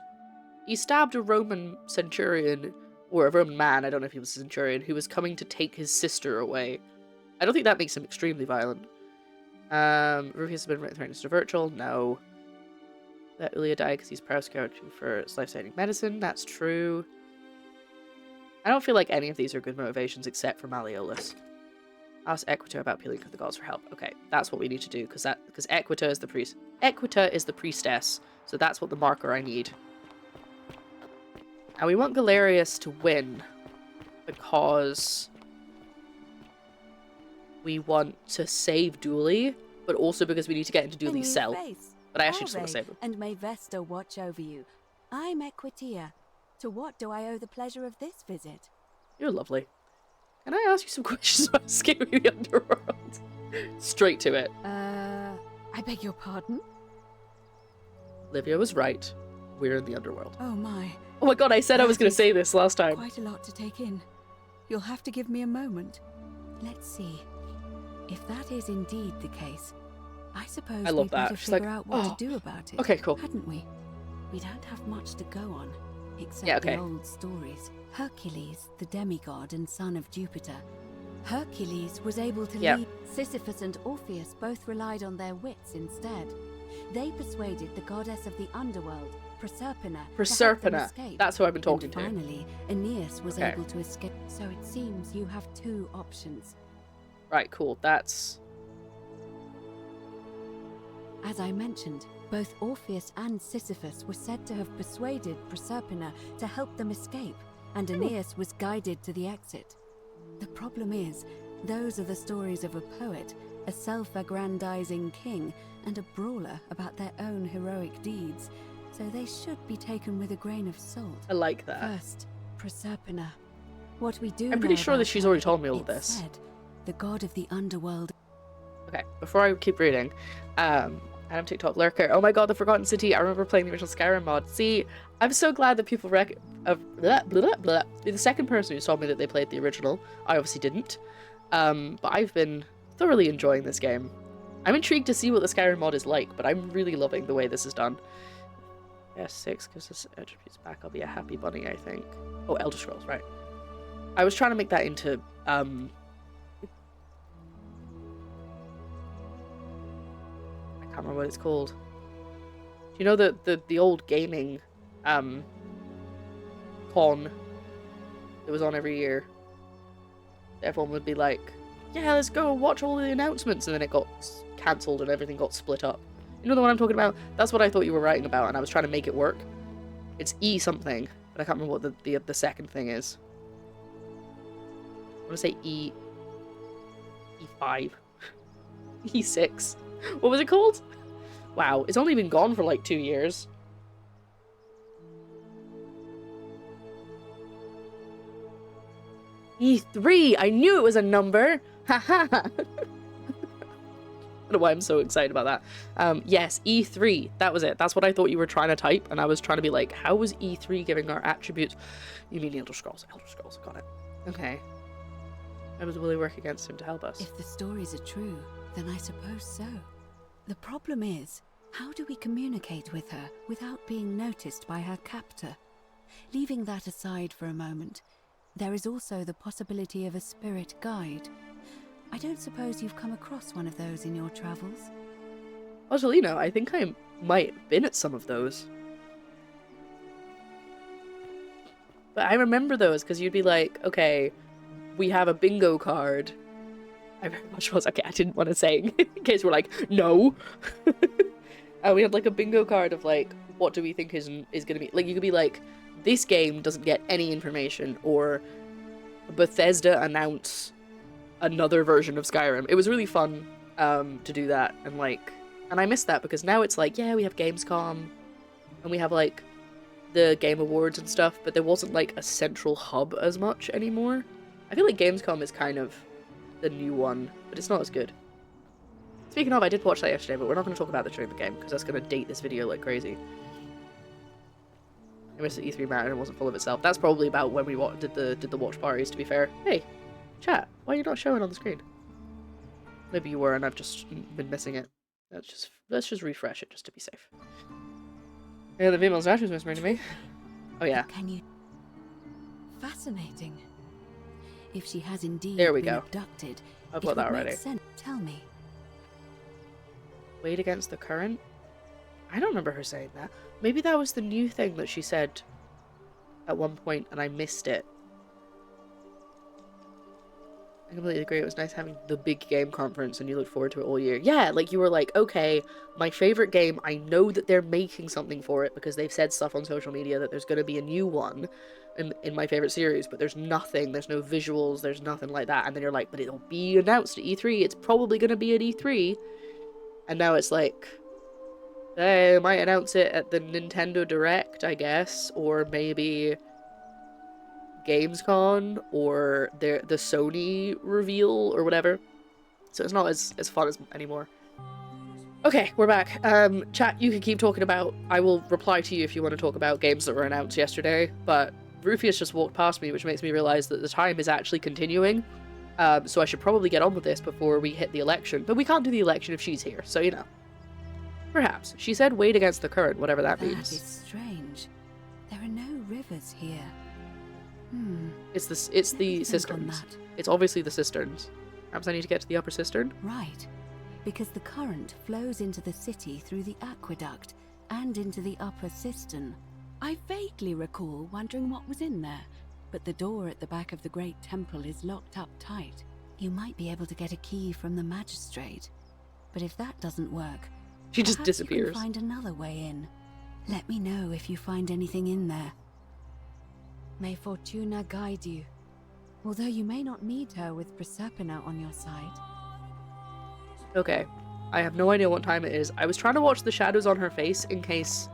a Roman centurion, or a Roman man, I don't know if he was a centurion, who was coming to take his sister away. I don't think that makes him extremely violent. Rufus has been threatened to virtual. No. That Ilya died because he's persecuted for life-saving medicine. That's true. I don't feel like any of these are good motivations except for Malleolus. Ask Equita about appealing to the gods for help. Okay, that's what we need to do because Equita is the priest. Equita is the priestess, so that's what the marker I need. And we want Galerius to win because we want to save Dooley, but also because we need to get into Dooley's cell. But I actually just want to save him. And may Vesta watch over you. I'm Equitia. To what do I owe the pleasure of this visit? You're lovely. Can I ask you some questions about escaping the underworld? Straight to it. I beg your pardon? Livia was right. We're in the underworld. Oh my. Oh my god, I said I was going to say this last time. Quite a lot to take in. You'll have to give me a moment. Let's see. If that is indeed the case, I suppose we'd better figure out what to do about it. Okay, cool. Hadn't we? We don't have much to go on, except the old stories. Hercules, the demigod and son of Jupiter. Hercules was able to lead. Sisyphus and Orpheus both relied on their wits instead. They persuaded the goddess of the underworld, Proserpina. That's who I've been talking to. Finally, Aeneas was able to escape. So it seems you have two options. Right, cool. That's... As I mentioned, both Orpheus and Sisyphus were said to have persuaded Proserpina to help them escape, and Aeneas was guided to the exit. The problem is, those are the stories of a poet, a self-aggrandizing king, and a brawler about their own heroic deeds, so they should be taken with a grain of salt. I like that. First, Proserpina. What we do I'm pretty sure that she's already told me all of this. Said, the god of the underworld. Okay, before I keep reading, Adam TikTok Lurker. Oh my god, the Forgotten City. I remember playing the original Skyrim mod. See, I'm so glad that people You're the second person who told me that they played the original. I obviously didn't. But I've been thoroughly enjoying this game. I'm intrigued to see what the Skyrim mod is like, but I'm really loving the way this is done. S6 gives us attributes back. I'll be a happy bunny, I think. Oh, Elder Scrolls, right. I was trying to make that into, I can't remember what it's called. Do you know the old gaming con that was on every year? Everyone would be like, yeah, let's go watch all the announcements, and then it got cancelled and everything got split up. You know the one I'm talking about? That's what I thought you were writing about, and I was trying to make it work. It's E something, but I can't remember what the second thing is. I want to say E5. E6. What was it called? Wow, it's only been gone for like 2 years. E3! I knew it was a number! Haha! I don't know why I'm so excited about that. Yes, E3. That was it. That's what I thought you were trying to type, and I was trying to be like, how was E3 giving our attributes? You mean Elder Scrolls. Elder Scrolls, got it. Okay. How does Willie work against him to help us? If the stories are true, then I suppose so. The problem is, how do we communicate with her without being noticed by her captor? Leaving that aside for a moment, there is also the possibility of a spirit guide. I don't suppose you've come across one of those in your travels? Angelina, I think might have been at some of those. But I remember those because you'd be like, okay, we have a bingo card. I very much was, okay, I didn't want to say in case we're like, no. We had like a bingo card of like, what do we think is going to be, like, you could be like, this game doesn't get any information, or Bethesda announce another version of Skyrim. It was really fun to do that, and like, and I miss that because now it's like, yeah, we have Gamescom, and we have like the Game Awards and stuff, but there wasn't like a central hub as much anymore. I feel like Gamescom is kind of the new one, but it's not as good. Speaking of, I did watch that yesterday, but we're not going to talk about that during the game, because that's going to date this video like crazy. I missed the E3 marathon, it wasn't full of itself. That's probably about when we did the watch parties, to be fair. Hey, chat, why are you not showing on the screen? Maybe you were, and I've just been missing it. Let's just refresh it, just to be safe. Yeah, the female statue is whispering to me. Oh yeah. Can you... Fascinating. If she has indeed there we been go. abducted, I've got that already. Sense. Tell me. Wait against the current? I don't remember her saying that. Maybe that was the new thing that she said at one point and I missed it. I completely agree. It was nice having the big game conference and you looked forward to it all year. Yeah, like you were like, okay, my favorite game, I know that they're making something for it because they've said stuff on social media that there's going to be a new one in my favorite series, but there's nothing, there's no visuals, there's nothing like that. And then you're like, but it'll be announced at E3, it's probably going to be at E3. And now it's like, they might announce it at the Nintendo Direct, I guess, or maybe Gamescom, or the Sony reveal, or whatever. So it's not as fun as anymore. Okay, we're back. Chat, you can keep talking about, I will reply to you if you want to talk about games that were announced yesterday, but Rufius just walked past me, which makes me realize that the time is actually continuing. So I should probably get on with this before we hit the election. But we can't do the election if she's here, so you know. Perhaps. She said wait against the current, whatever that means. That is strange. There are no rivers here. It's the cisterns. It's obviously the cisterns. Perhaps I need to get to the upper cistern? Right. Because the current flows into the city through the aqueduct and into the upper cistern. I vaguely recall wondering what was in there, but the door at the back of the great temple is locked up tight. You might be able to get a key from the magistrate, but if that doesn't work, she just perhaps disappears. You can find another way in. Let me know if you find anything in there. May Fortuna guide you, although you may not need her with Proserpina on your side. Okay, I have no idea what time it is. I was trying to watch the shadows on her face in case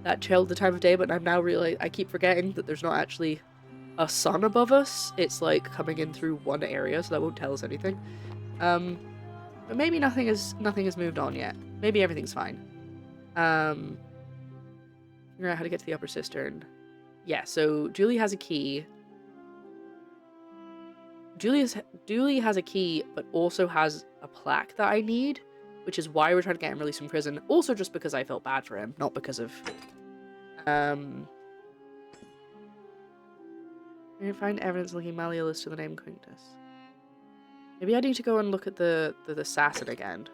that chilled the time of day, but I'm now really, I keep forgetting that there's not actually a sun above us. It's like coming in through one area, so that won't tell us anything. But maybe nothing has moved on yet. Maybe everything's fine. Figure out how to get to the upper cistern. Yeah, so Julie has a key. Julie has a key, but also has a plaque that I need, which is why we're trying to get him released from prison. Also just because I felt bad for him, not because of... I didn't find evidence linking Malleolus to the name Quintus. Maybe I need to go and look at the assassin again.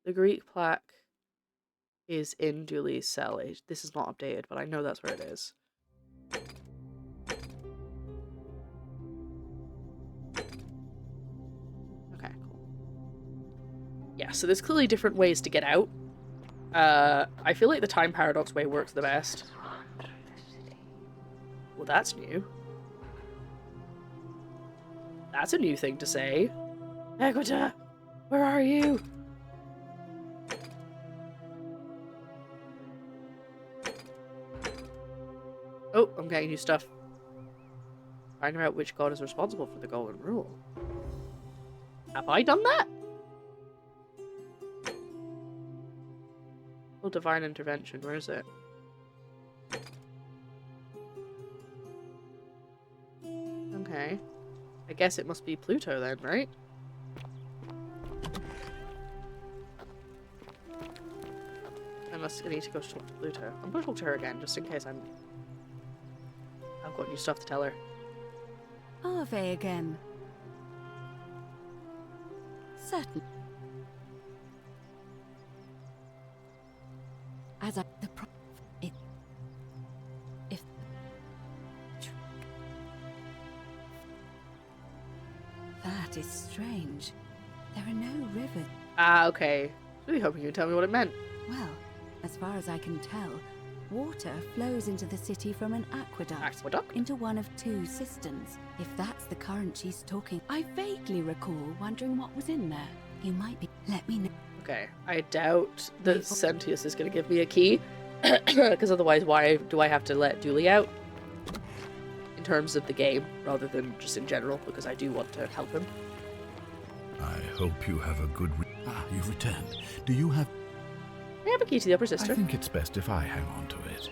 The Greek plaque is in Julie's cell. This is not updated, but I know that's where it is. Okay, cool. Yeah, so there's clearly different ways to get out. I feel like the time paradox way works the best. Well, that's new. That's a new thing to say. Equita, where are you? Oh, I'm getting new stuff. Finding out which god is responsible for the Golden Rule. Have I done that? Oh, divine intervention, where is it? Okay. I guess it must be Pluto then, right? I need to go talk to Pluto. I'm gonna talk to her again, just in case I've got new stuff to tell her. Ave again. Certain. As I the pro it if that is strange. There are no rivers. Ah, okay. Really hoping you would tell me what it meant. Well, as far as I can tell, water flows into the city from an aqueduct. Aqueduct? Into one of 2 cisterns. If that's the current she's talking, I vaguely recall wondering what was in there. You might be. Let me know. Okay, I doubt that Sentius is going to give me a key, because otherwise why do I have to let Dooley out? In terms of the game, rather than just in general, because I do want to help him. I hope you have a good you've returned. Do you have... I have a key to the upper I sister. think it's best if I hang on to it.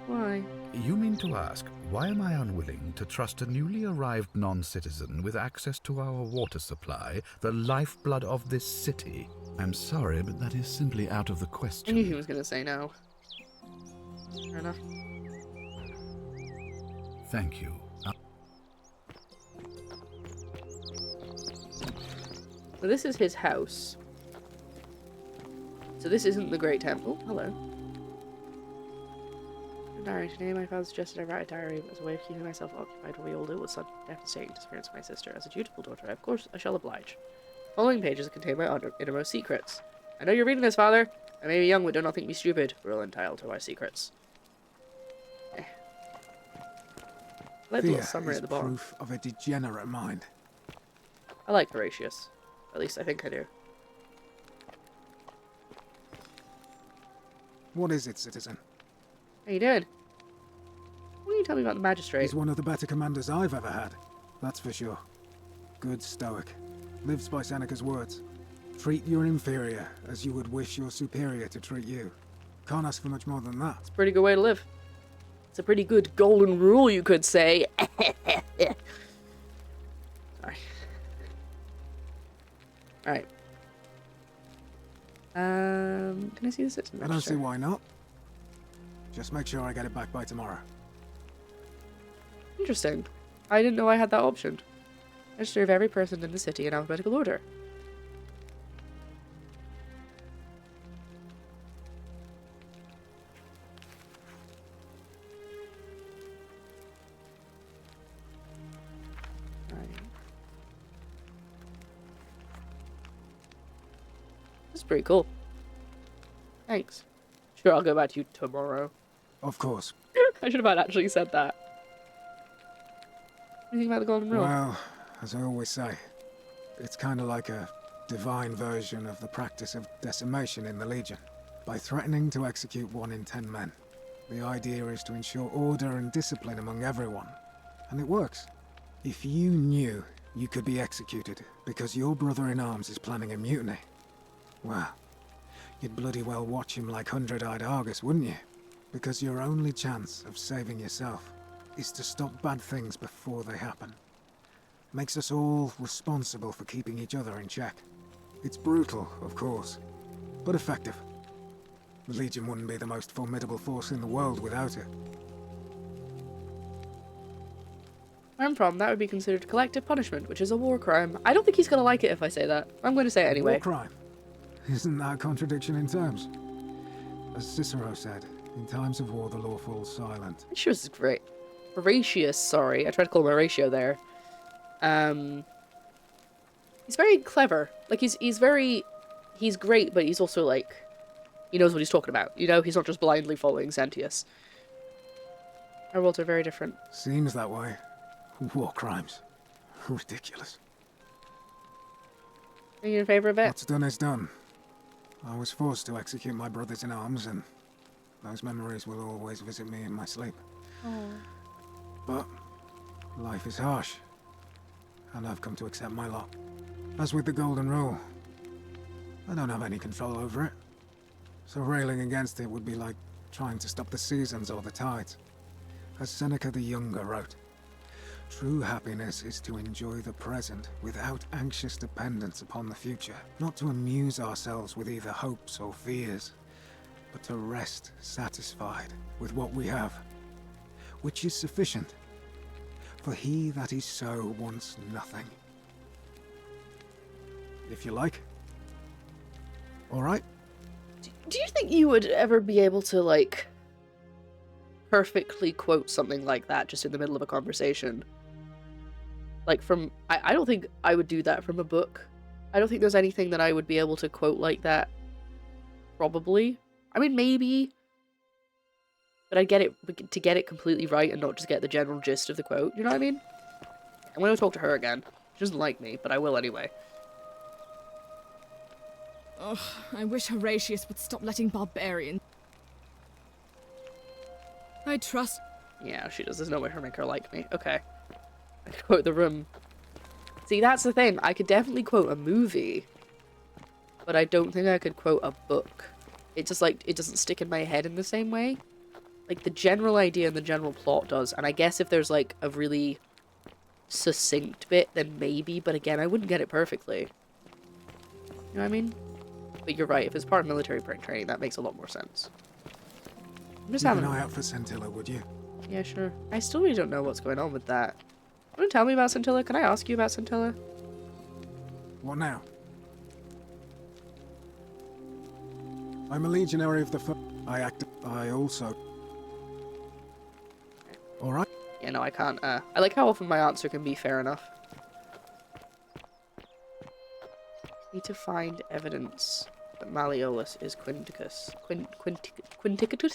Why? You mean to ask, why am I unwilling to trust a newly arrived non-citizen with access to our water supply, the lifeblood of this city? I'm sorry, but that is simply out of the I question. knew he was going to say no. Fair enough. Thank you. So this is his house. So this isn't the Great Temple. Hello. Diary. Today my father suggested I write a diary as a way of keeping myself occupied while we all deal with such devastating disappearance of my sister. As a dutiful daughter, of course, I shall oblige. Following pages contain my innermost secrets. I know you're reading this, Father. I may be young, but do not think me stupid. We're all entitled to our secrets. I like the little summary at the bottom. Proof of a degenerate mind. I like Horatius. At least I think I do. What is it, citizen? How you doing? What can you tell me about the magistrate? He's one of the better commanders I've ever had. That's for sure. Good stoic. Lives by Seneca's words. Treat your inferior as you would wish your superior to treat you. Can't ask for much more than that. It's a pretty good way to live. It's a pretty good golden rule, you could say. Sorry. Alright. Can I see the citizen I don't register? see why not. Just make sure I get it back by tomorrow. Interesting. I didn't know I had that option. Register of every person in the city in alphabetical order. Right. That's pretty cool. Thanks. Sure, I'll go back to you tomorrow. Of course. I should have actually said that. What do you think about the golden rule? Well, as I always say, it's kind of like a divine version of the practice of decimation in the Legion. By threatening to execute 1 in 10 men, the idea is to ensure order and discipline among everyone. And it works. If you knew you could be executed because your brother-in-arms is planning a mutiny, well, you'd bloody well watch him like 100-eyed Argus, wouldn't you? Because your only chance of saving yourself is to stop bad things before they happen. Makes us all responsible for keeping each other in check. It's brutal, of course, but effective. The Legion wouldn't be the most formidable force in the world without it. Where I'm from, that would be considered collective punishment, which is a war crime. I don't think he's going to like it if I say that. I'm going to say it anyway. War crime? Isn't that a contradiction in terms? As Cicero said, in times of war the law falls silent. Horatius is great. Horatius, sorry. I tried to call him Horatio there. He's very clever. Like, he's great, but he's also, like, he knows what he's talking about. You know, he's not just blindly following Sentius. Our worlds are very different. Seems that way. War crimes. Ridiculous. Are you in favor of it? What's done is done. I was forced to execute my brothers in arms, and those memories will always visit me in my sleep. Oh. But life is harsh, and I've come to accept my lot. As with the Golden Rule, I don't have any control over it, so railing against it would be like trying to stop the seasons or the tides. As Seneca the Younger wrote, true happiness is to enjoy the present without anxious dependence upon the future, not to amuse ourselves with either hopes or fears, but to rest satisfied with what we have, which is sufficient. For he that is so wants nothing. if you like. All right? Do you think you would ever be able to, like, perfectly quote something like that just in the middle of a conversation? Like, from... I don't think I would do that from a book. I don't think there's anything that I would be able to quote like that. Probably. I mean, maybe. But I'd get it... To get it completely right and not just get the general gist of the quote. You know what I mean? I'm gonna talk to her again. She doesn't like me, but I will anyway. Ugh, I wish Horatius would stop letting barbarians. I trust. Yeah, she does. There's no way her make her like me. Okay. I could quote The Room. See, that's the thing. I could definitely quote a movie, but I don't think I could quote a book. It just, like, it doesn't stick in my head in the same way. Like, the general idea and the general plot does, and I guess if there's, like, a really succinct bit, then maybe, but again, I wouldn't get it perfectly. You know what I mean? But you're right, if it's part of military training, that makes a lot more sense. I'm just Keep having an eye out for Scintilla, would you? Yeah, sure. I still really don't know what's going on with that. Want to tell me about Scintilla? Can I ask you about Scintilla? What now? I'm a legionary of the I also... Alright? Yeah, no, I can't. I like how often my answer can be fair enough. Need to find evidence that Malleolus is Quinticus. Quinticus?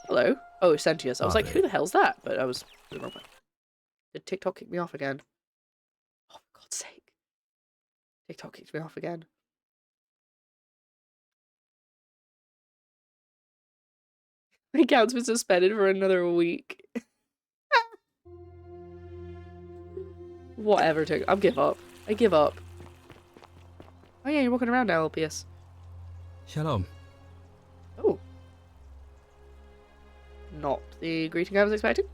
Hello? Oh, Sentius. I was like, who the hell's that? But I was the wrong one. Did TikTok kick me off again? Oh, for God's sake. TikTok kicked me off again. My account's been suspended for another week. Whatever, I'll give up. I give up. Oh yeah, you're walking around now, LPS. Shalom. Oh. Not the greeting I was expecting.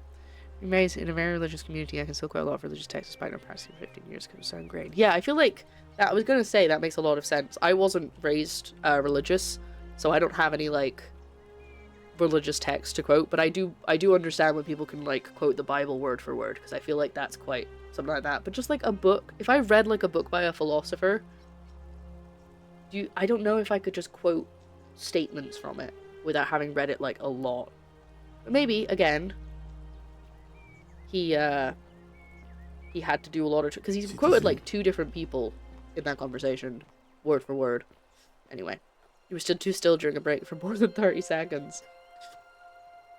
Being raised in a very religious community, I can still quote a lot of religious texts despite not practicing for 15 years because it sound great. Yeah, I feel like that. I was gonna say that makes a lot of sense. I wasn't raised religious, so I don't have any like religious text to quote, but I do understand when people can like quote the Bible word for word, because I feel like that's quite something like that. But just like a book, if I read like a book by a philosopher, I don't know if I could just quote statements from it without having read it like a lot. But maybe again, he had to do a lot of because he's quoted like 2 different people in that conversation, word for word. Anyway, he was stood too still during a break for more than 30 seconds.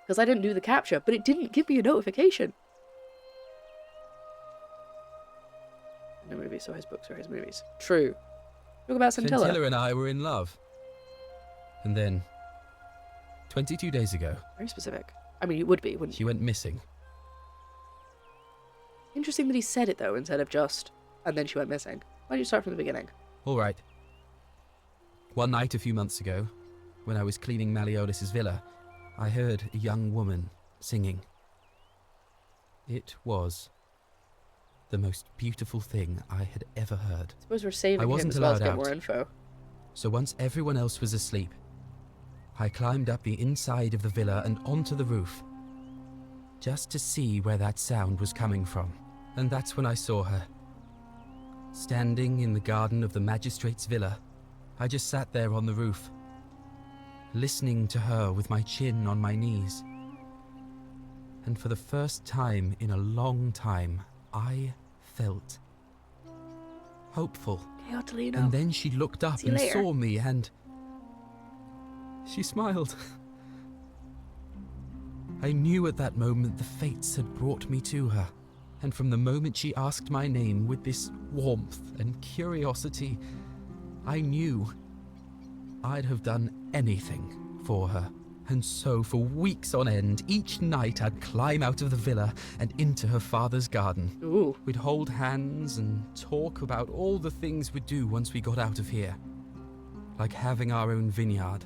Because I didn't do the capture, but it didn't give me a notification. No movies, so his books are his movies. True. Talk about Scintilla. Scintilla and I were in love. And then, 22 days ago... Very specific. I mean, it would be, wouldn't she went missing. Interesting that he said it, though, instead of just, and then she went missing. Why don't you start from the beginning? All right. One night a few months ago, when I was cleaning Malleolus's villa, I heard a young woman singing. It was the most beautiful thing I had ever heard. I suppose we're saving him as well to get more info. So once everyone else was asleep, I climbed up the inside of the villa and onto the roof, just to see where that sound was coming from. And that's when I saw her. Standing in the garden of the magistrate's villa, I just sat there on the roof, listening to her with my chin on my knees. And for the first time in a long time, I felt hopeful. Okay, and then she looked up and saw me and she smiled. I knew at that moment the fates had brought me to her. And from the moment she asked my name with this warmth and curiosity, I knew I'd have done anything for her. And so for weeks on end, each night I'd climb out of the villa and into her father's garden. Ooh. We'd hold hands and talk about all the things we'd do once we got out of here. Like having our own vineyard.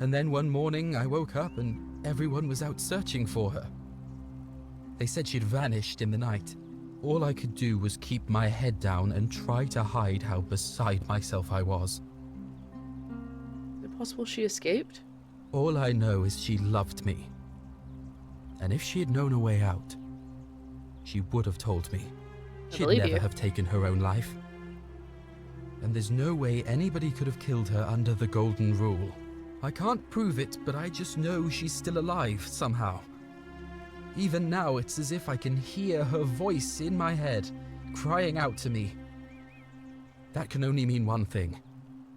And then one morning I woke up and everyone was out searching for her. They said she'd vanished in the night. All I could do was keep my head down and try to hide how beside myself I was. Is it possible she escaped? All I know is she loved me. And if she had known a way out, she would have told me. She'd believe never you. have taken her own life. And there's no way anybody could have killed her under the Golden Rule. I can't prove it, but I just know she's still alive somehow. Even now, it's as if I can hear her voice in my head, crying out to me. That can only mean one thing.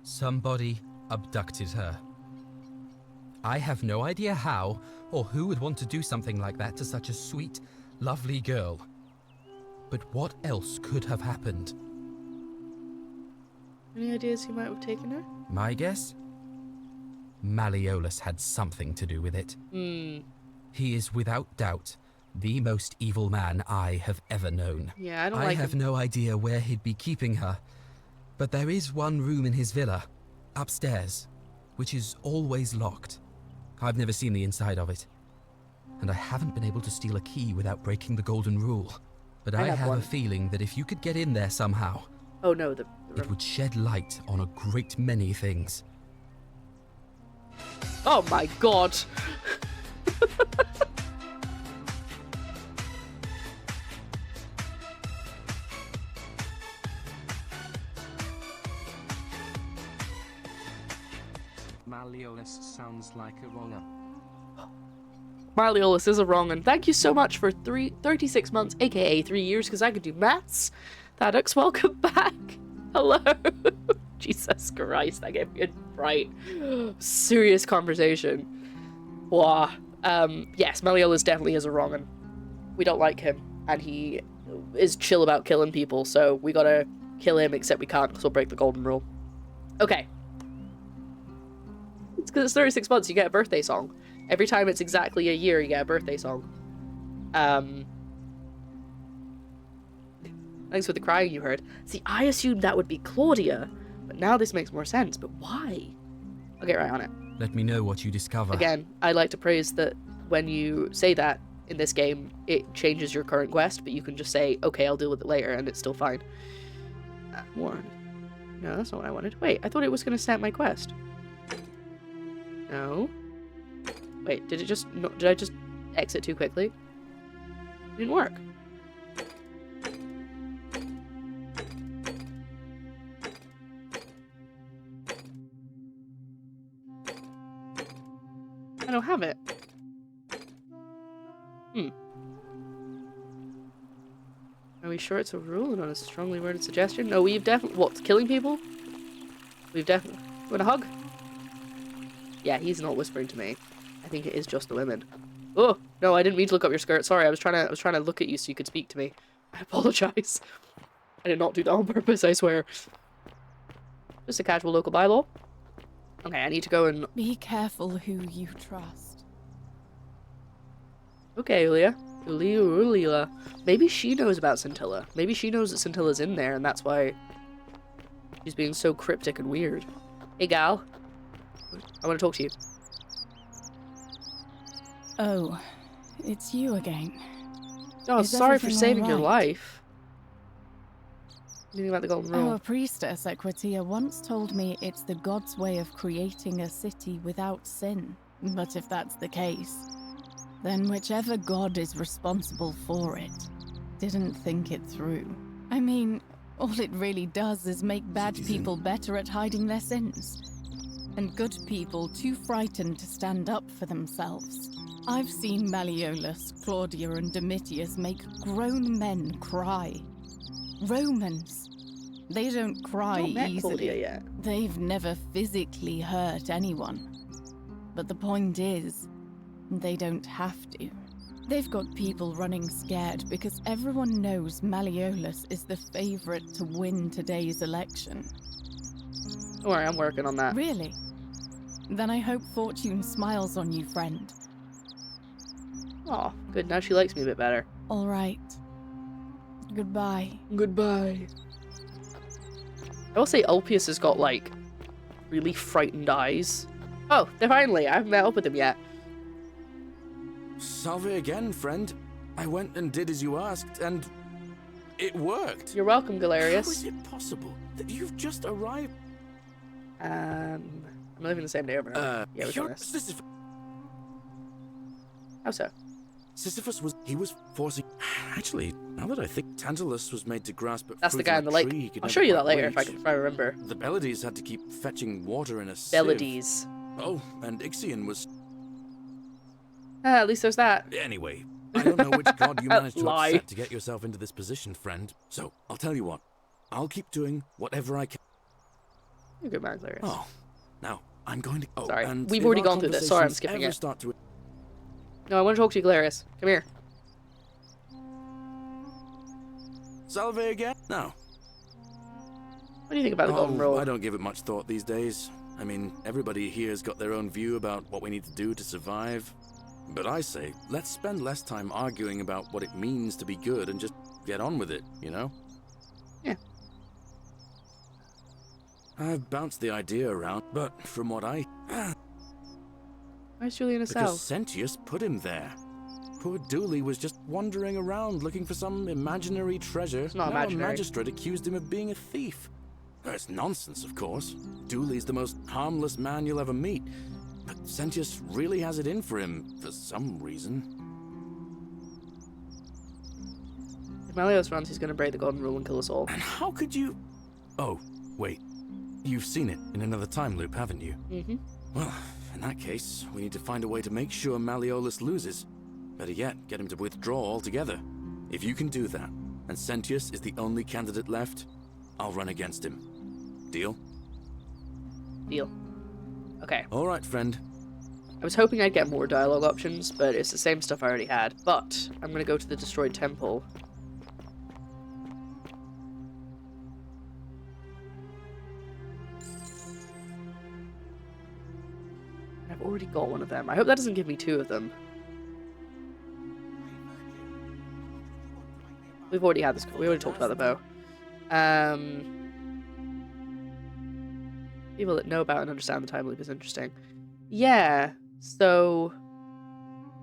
Somebody abducted her. I have no idea how, or who would want to do something like that to such a sweet, lovely girl. But what else could have happened? Any ideas who might have taken her? My guess? Malleolus had something to do with it. He is without doubt the most evil man I have ever known. Yeah, I don't like him. I have no idea where he'd be keeping her, but there is one room in his villa, upstairs, which is always locked. I've never seen the inside of it, and I haven't been able to steal a key without breaking the Golden Rule. But I have a feeling that if you could get in there somehow, oh no, it would shed light on a great many things. Oh my god. Malleolus sounds like a wronger. Malleolus is a wrong, and thank you so much for 36 months, aka 3 years, because I could do maths. Thadux, welcome back. Hello. Jesus Christ, that gave me a fright. Serious conversation. Wow. Yes, Malleolus definitely is a wrong, and we don't like him, and he is chill about killing people, so we gotta kill him, except we can't, because we'll break the Golden Rule. Okay. It's because it's 36 months, you get a birthday song. Every time it's exactly a year, you get a birthday song. Thanks for the crying you heard. See, I assumed that would be Claudia, but now this makes more sense. But why? I'll get right on it. Let me know what you discover. Again, I'd like to praise that when you say that in this game, it changes your current quest, but you can just say, okay, I'll deal with it later, and it's still fine. Warren. No, that's not what I wanted. Wait, I thought it was going to set my quest. No. Wait, did I just exit too quickly? It didn't work. I don't have it. Are we sure it's a rule and not a strongly worded suggestion? No, we've definitely... What, killing people? We've definitely... Want a hug? Yeah, he's not whispering to me. I think it is just the women. Oh, no, I didn't mean to look up your skirt. Sorry, I was trying to look at you so you could speak to me. I apologize. I did not do that on purpose, I swear. Just a casual local bylaw. Okay, I need to go and... Be careful who you trust. Okay, Ulia. Maybe she knows about Scintilla. Maybe she knows that Scintilla's in there, and that's why she's being so cryptic and weird. Hey, gal. I want to talk to you. Oh, it's you again. Oh, Is sorry for everything saving your all right? life. Anything about the Golden Rule? Our priestess, Equitia, once told me it's the god's way of creating a city without sin. But if that's the case, then whichever god is responsible for it didn't think it through. I mean, all it really does is make bad people better at hiding their sins, and good people too frightened to stand up for themselves. I've seen Malleolus, Claudia, and Domitius make grown men cry. Romans. They don't cry Not met easily. Claudia yet. They've never physically hurt anyone. But the point is, they don't have to. They've got people running scared because everyone knows Malleolus is the favorite to win today's election. Don't worry, I'm working on that. Really? Then I hope fortune smiles on you, friend. Oh, good. Now she likes me a bit better. All right. Goodbye. Goodbye. I will say Ulpius has got, like, really frightened eyes. Oh, they're finally. I haven't met up with them yet. Salve again, friend. I went and did as you asked, and it worked. You're welcome, Galerius. How is it possible that you've just arrived? I'm living the same day over. Yeah, we're doing this. Sisyphus. How so? Sisyphus was forcing. Actually, now that I think Tantalus was made to grasp at That's the fruit guy on in the a lake. tree he could I'll never show you that quite later if reach. I remember. The Bellides had to keep fetching water in a sieve. Bellides. Oh, and Ixion was... At least there's that. Anyway, I don't know which god you managed to Lie. upset to get yourself into this position, friend. So, I'll tell you what. I'll keep doing whatever I can. You're a good man, Clarice. Oh, now, I'm going to... Oh, Sorry, and we've if already our gone through this. Sorry, I'm conversations skipping ever it. Start to... No, I want to talk to you, Galerius. Come here. Salve again? No. What do you think about the golden rule? I don't give it much thought these days. I mean, everybody here's got their own view about what we need to do to survive. But I say, let's spend less time arguing about what it means to be good and just get on with it, you know? Yeah. I've bounced the idea around, but from what I... Where's Julian Assault? Because Sentius put him there. Poor Dooley was just wandering around looking for some imaginary treasure. It's not now imaginary. a magistrate accused him of being a thief. It's nonsense, of course. Dooley's the most harmless man you'll ever meet. But Sentius really has it in for him, for some reason. If Malios runs, he's going to break the golden rule and kill us all. And how could you... Oh, wait. You've seen it in another time loop, haven't you? Mm-hmm. Well, in that case, we need to find a way to make sure Malleolus loses. Better yet, get him to withdraw altogether. If you can do that, and Sentius is the only candidate left, I'll run against him. Deal? Deal. Okay. All right, friend. I was hoping I'd get more dialogue options, but it's the same stuff I already had. But I'm going to go to the destroyed temple. I've already got one of them. I hope that doesn't give me two of them. We've already had this. We already talked about the bow. People that know about and understand the time loop is interesting. Yeah, so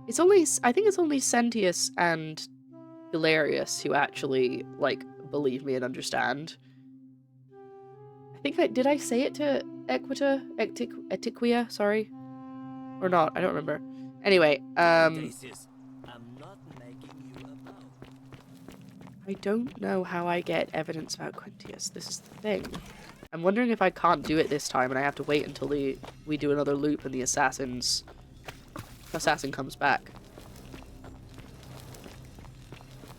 it's only, I think it's only Sentius and Galerius who actually, like, believe me and understand. I think did I say it to Etiquia, sorry? Or not, I don't remember. Anyway, I don't know how I get evidence about Quintius. This is the thing. I'm wondering if I can't do it this time and I have to wait until we do another loop and the assassin comes back.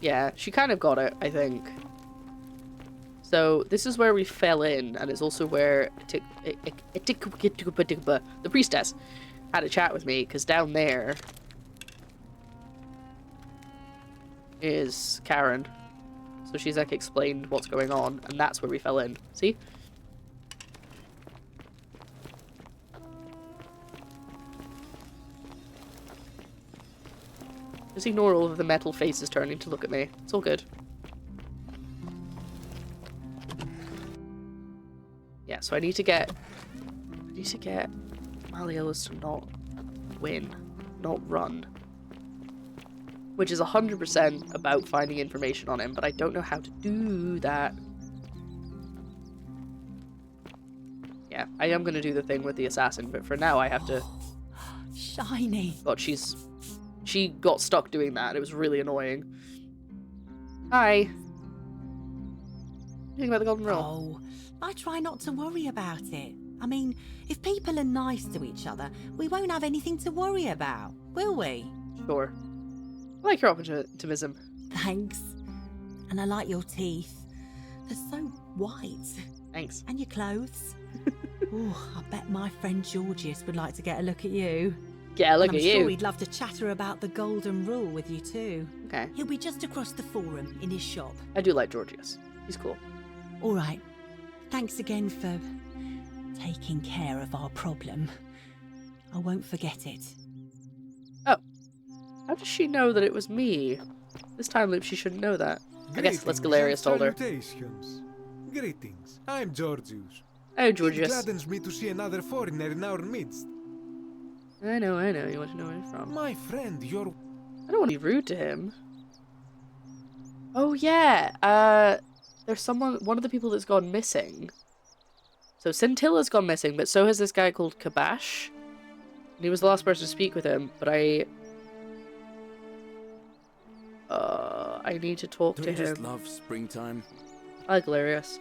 Yeah, she kind of got it, I think. So this is where we fell in, and it's also where the priestess had a chat with me, because down there is Karen. So she's like explained what's going on, and that's where we fell in. See? Just ignore all of the metal faces turning to look at me. It's all good. Yeah, so I need to get Malleolus to not win, not run. Which is 100% about finding information on him, but I don't know how to do that. Yeah, I am going to do the thing with the assassin, but for now I have to... Shiny. God, she got stuck doing that. It was really annoying. Hi. What do you think about the golden rule? Oh, I try not to worry about it. I mean, if people are nice to each other, we won't have anything to worry about, will we? Sure. I like your optimism. Thanks. And I like your teeth. They're so white. Thanks. And your clothes. Oh, I bet my friend Georgius would like to get a look at you. Get a look at you. I'm sure he'd love to chatter about the golden rule with you too. Okay. He'll be just across the forum in his shop. I do like Georgius. He's cool. All right. Thanks again for taking care of our problem. I won't forget it. Oh. How does she know that it was me? This time loop, she shouldn't know that. I guess let's Galerius told her. Salutations. Greetings. I'm Georgius. Oh, Georgius. It gladdens me to see another foreigner in our midst. I know. You want to know where he's from. My friend, you're... I don't want to be rude to him. Oh, yeah. There's one of the people that's gone missing. So Scintilla's gone missing, but so has this guy called Kabash. And he was the last person to speak with him, but I I need to talk Don't to you just him. love springtime? I like Galerius.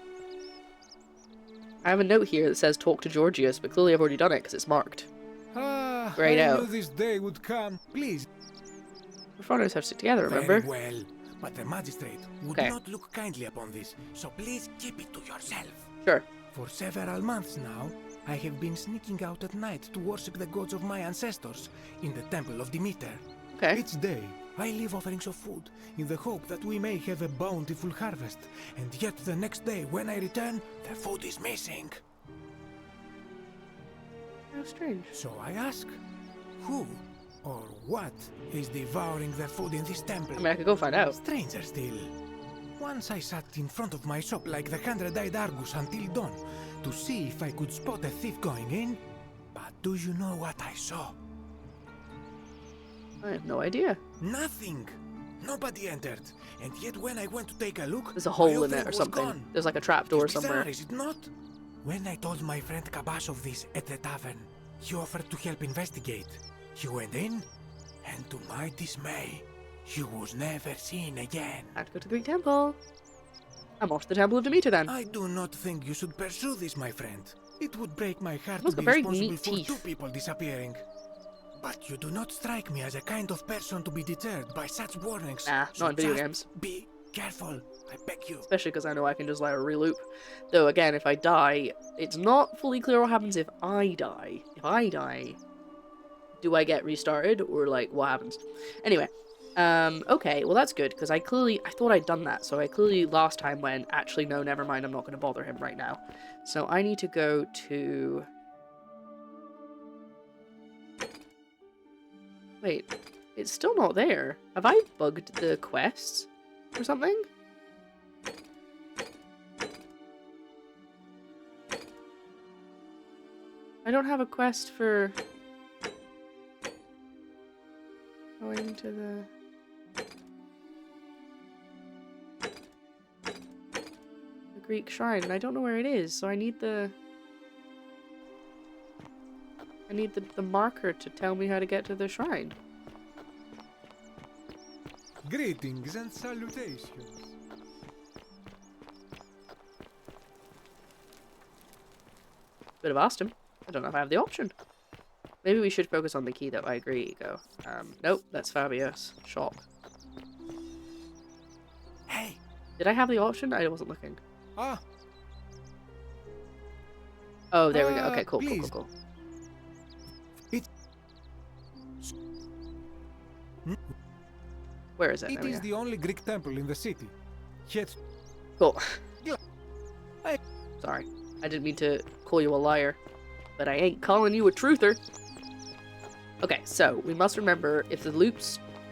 I have a note here that says talk to Georgius, but clearly I've already done it because it's marked. Ah, Grayed I out. knew this day would come. Please. We're foreigners have to stick together, remember? Very well, but the magistrate would Okay. not look kindly upon this, so please keep it to yourself. Sure. For several months now, I have been sneaking out at night to worship the gods of my ancestors in the temple of Demeter. Okay. Each day, I leave offerings of food in the hope that we may have a bountiful harvest, and yet the next day when I return, the food is missing. How strange. So I ask, who or what is devouring the food in this temple? I mean, I could go find out. Stranger still. Once I sat in front of my shop like the 100-eyed Argus until dawn to see if I could spot a thief going in. But do you know what I saw? I have no idea. Nothing. Nobody entered. And yet when I went to take a look, There's a hole my in it offering or was something. gone. There's like a trapdoor It's bizarre, somewhere. is it not? When I told my friend Kabash of this at the tavern, he offered to help investigate. He went in, and to my dismay, he was never seen again. I have to go to the Greek temple. I'm off to the Temple of Demeter then. I do not think you should pursue this, my friend. It would break my heart Those to are be very responsible neat for teeth. 2 people disappearing. But you do not strike me as a kind of person to be deterred by such warnings. Nah, So not in video just games. Be careful, I beg you. Especially because I know I can just like reloop. Though again, if I die, it's not fully clear what happens if I die. If I die, do I get restarted or like what happens? Anyway, okay, well that's good because I thought I'd done that, so I clearly last time went, actually no, never mind, I'm not going to bother him right now. So I need to go to. Wait, it's still not there. Have I bugged the quests or something? I don't have a quest for going to the Greek shrine, and I don't know where it is, so I need the marker to tell me how to get to the shrine. Greetings and salutations. Could have asked him. I don't know if I have the option. Maybe we should focus on the key, though. I agree, Go. Nope, that's Fabius. Shop. Hey! Did I have the option? I wasn't looking. Ah! Oh, there we go. Okay, cool, please. cool. Where is it? It There we is go. the only Greek temple in the city. Yet... Cool. Hey. Sorry. I didn't mean to call you a liar, but I ain't calling you a truther. Okay, so we must remember if the loop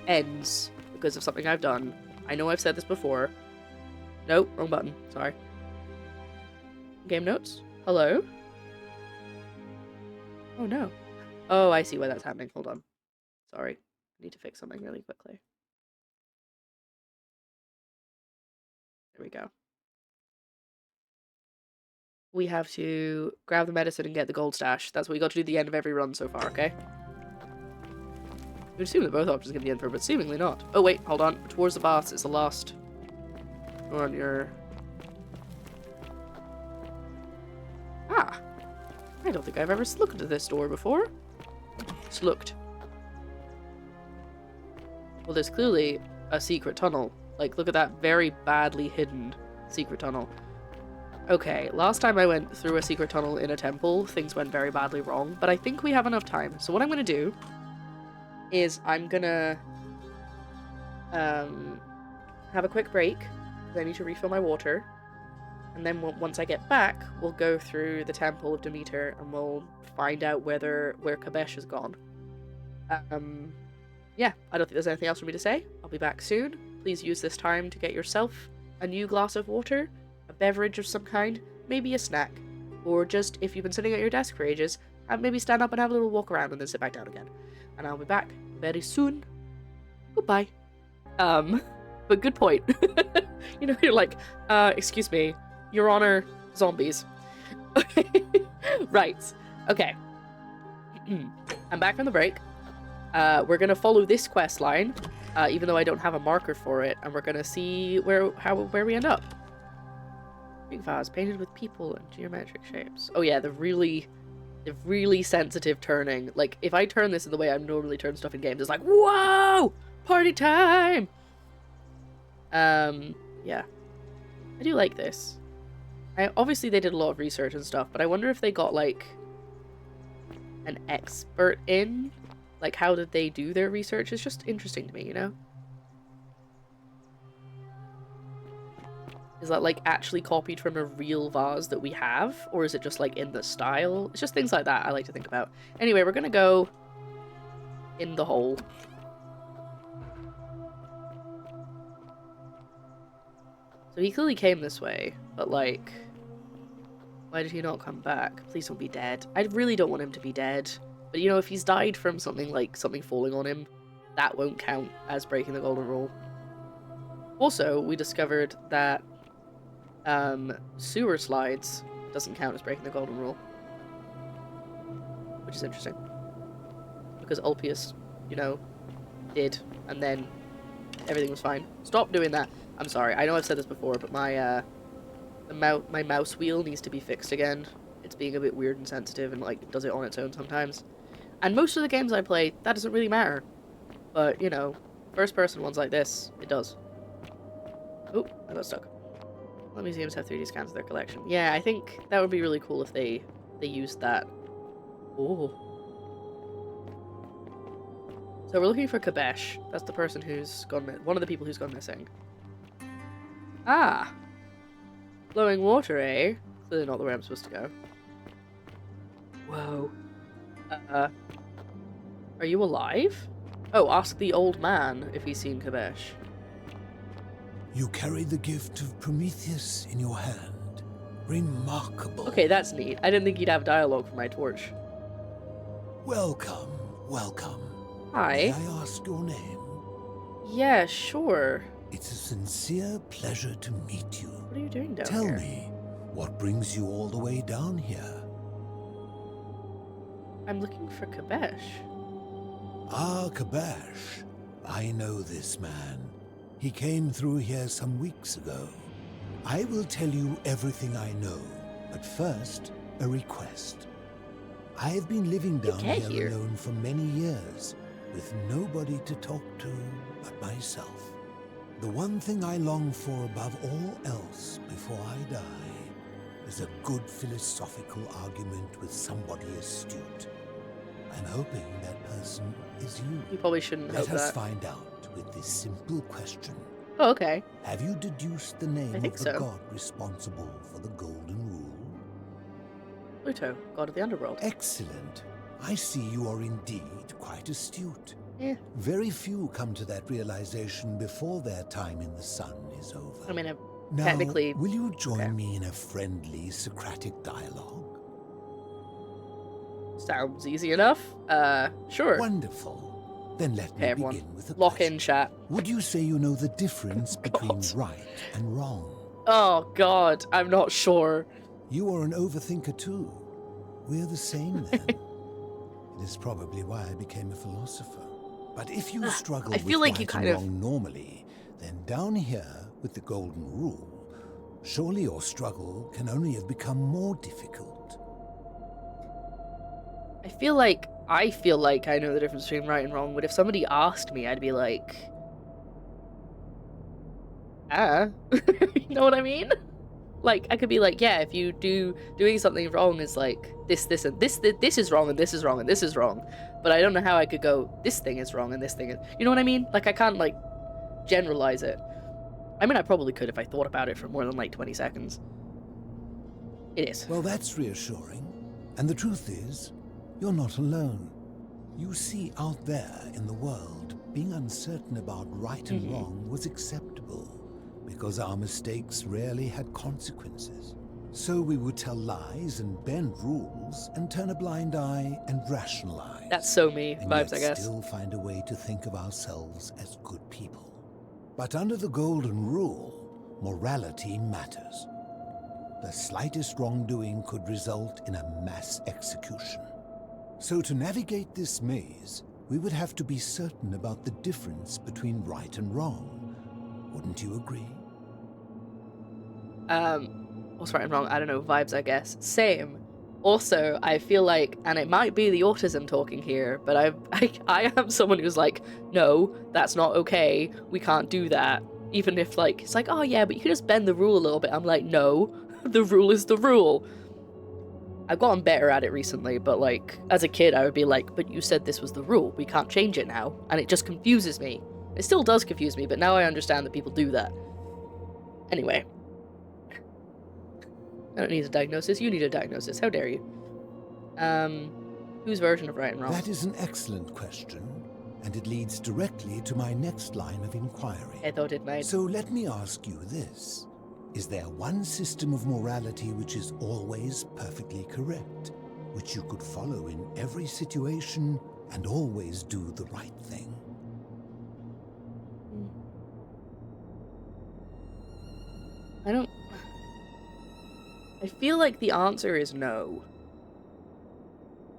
ends because of something I've done. I know I've said this before. Nope, wrong button. Sorry. Game notes? Hello? Oh no. Oh, I see why that's happening. Hold on. Sorry. I need to fix something really quickly. There we go. We have to grab the medicine and get the gold stash. That's what we got to do at the end of every run so far, okay? We assume that both options can be in for, but seemingly not. Oh wait, hold on. Towards the baths is the last on your... Ah! I don't think I've ever looked at this door before. Looked. Well, there's clearly a secret tunnel. Like, look at that very badly hidden secret tunnel. Okay, last time I went through a secret tunnel in a temple, things went very badly wrong, but I think we have enough time. So what I'm going to do is I'm going to have a quick break, because I need to refill my water, and then once I get back, we'll go through the Temple of Demeter, and we'll find out where Kabesh has gone. Yeah, I don't think there's anything else for me to say. I'll be back soon. Please use this time to get yourself a new glass of water, a beverage of some kind, maybe a snack, or just, if you've been sitting at your desk for ages, maybe stand up and have a little walk around and then sit back down again. And I'll be back very soon. Goodbye. But good point. You know, you're like, excuse me, Your Honor, zombies. Right. Okay. I'm back from the break. We're gonna follow this quest line, even though I don't have a marker for it, and we're gonna see where we end up. Big vase painted with people and geometric shapes. Oh yeah, the really sensitive turning. Like, if I turn this in the way I normally turn stuff in games, it's like, whoa! Party time! Yeah. I do like this. Obviously they did a lot of research and stuff, but I wonder if they got, like, an expert in? Like, how did they do their research? It's just interesting to me, you know? Is that, like, actually copied from a real vase that we have? Or is it just, like, in the style? It's just things like that I like to think about. Anyway, we're gonna go in the hole. So he clearly came this way, but, like, why did he not come back? Please don't be dead. I really don't want him to be dead. But, you know, if he's died from something, like, something falling on him, that won't count as breaking the golden rule. Also, we discovered that sewer slides doesn't count as breaking the golden rule. Which is interesting. Because Ulpius, you know, did, and then everything was fine. Stop doing that. I'm sorry. I know I've said this before, but my my mouse wheel needs to be fixed again. It's being a bit weird and sensitive, and, like, does it on its own sometimes. And most of the games I play, that doesn't really matter. But, you know, first-person ones like this, it does. Oh, I got stuck. All museums have 3D scans of their collection. Yeah, I think that would be really cool if they used that. Oh. So we're looking for Kabesh. That's the person who's gone one of the people who's gone missing. Ah! Flowing water, eh? Clearly not the way I'm supposed to go. Whoa. Are you alive? Oh, ask the old man if he's seen Kabesh. You carry the gift of Prometheus in your hand. Remarkable. Okay, that's neat. I didn't think he'd have dialogue for my torch. Welcome, welcome. Hi. May I ask your name? Yeah, sure. It's a sincere pleasure to meet you. What are you doing down Tell here? me, what brings you all the way down here? I'm looking for Kabesh. Ah, Kabesh. I know this man. He came through here some weeks ago. I will tell you everything I know, but first, a request. I have been living down here alone for many years, with nobody to talk to but myself. The one thing I long for above all else before I die is a good philosophical argument with somebody astute. I'm hoping that person is you. You probably shouldn't hope Let us that. find out with this simple question. Oh, okay. Have you deduced the name I of think the so. god responsible for the Golden Rule? Pluto, god of the underworld. Excellent. I see you are indeed quite astute. Yeah. Very few come to that realization before their time in the sun is over. I mean, Now, technically... will you join me in a friendly Socratic dialogue? Sounds easy enough. Sure. Wonderful. Then let me Okay, everyone. begin with a Lock in, chat. Would you say you know the difference between right and wrong? Oh, God. I'm not sure. You are an overthinker too. We're the same then. It is probably why I became a philosopher. But if you struggle I feel with like you right kind and of... wrong normally, then down here with the Golden Rule, surely your struggle can only have become more difficult. I feel like I know the difference between right and wrong, but if somebody asked me, I'd be like... You know what I mean? Like, I could be like, yeah, if you doing something wrong is like this and this is wrong and this is wrong and this is wrong. But I don't know how I could go, this thing is wrong and this thing is... You know what I mean? Like, I can't, like, generalize it. I mean, I probably could if I thought about it for more than, like, 20 seconds. It is. Well, that's reassuring. And the truth is, you're not alone. You see, out there in the world, being uncertain about right and wrong was acceptable, because our mistakes rarely had consequences. So we would tell lies and bend rules and turn a blind eye and rationalize. That's so me and vibes, yet I guess. Still find a way to think of ourselves as good people. But under the Golden Rule, morality matters. The slightest wrongdoing could result in a mass execution. So to navigate this maze, we would have to be certain about the difference between right and wrong. Wouldn't you agree? What's right and wrong? I don't know, vibes, I guess. Same. Also, I feel like, and it might be the autism talking here, but I am someone who's like, no, that's not okay, we can't do that. Even if, like, it's like, oh yeah, but you can just bend the rule a little bit. I'm like, no, the rule is the rule. I've gotten better at it recently, but, like, as a kid, I would be like, but you said this was the rule, we can't change it now. And it just confuses me. It still does confuse me, but now I understand that people do that. Anyway. I don't need a diagnosis, you need a diagnosis, how dare you. Whose version of right and wrong? That is an excellent question, and it leads directly to my next line of inquiry. I thought it might. So let me ask you this. Is there one system of morality which is always perfectly correct, which you could follow in every situation and always do the right thing? I feel like the answer is no.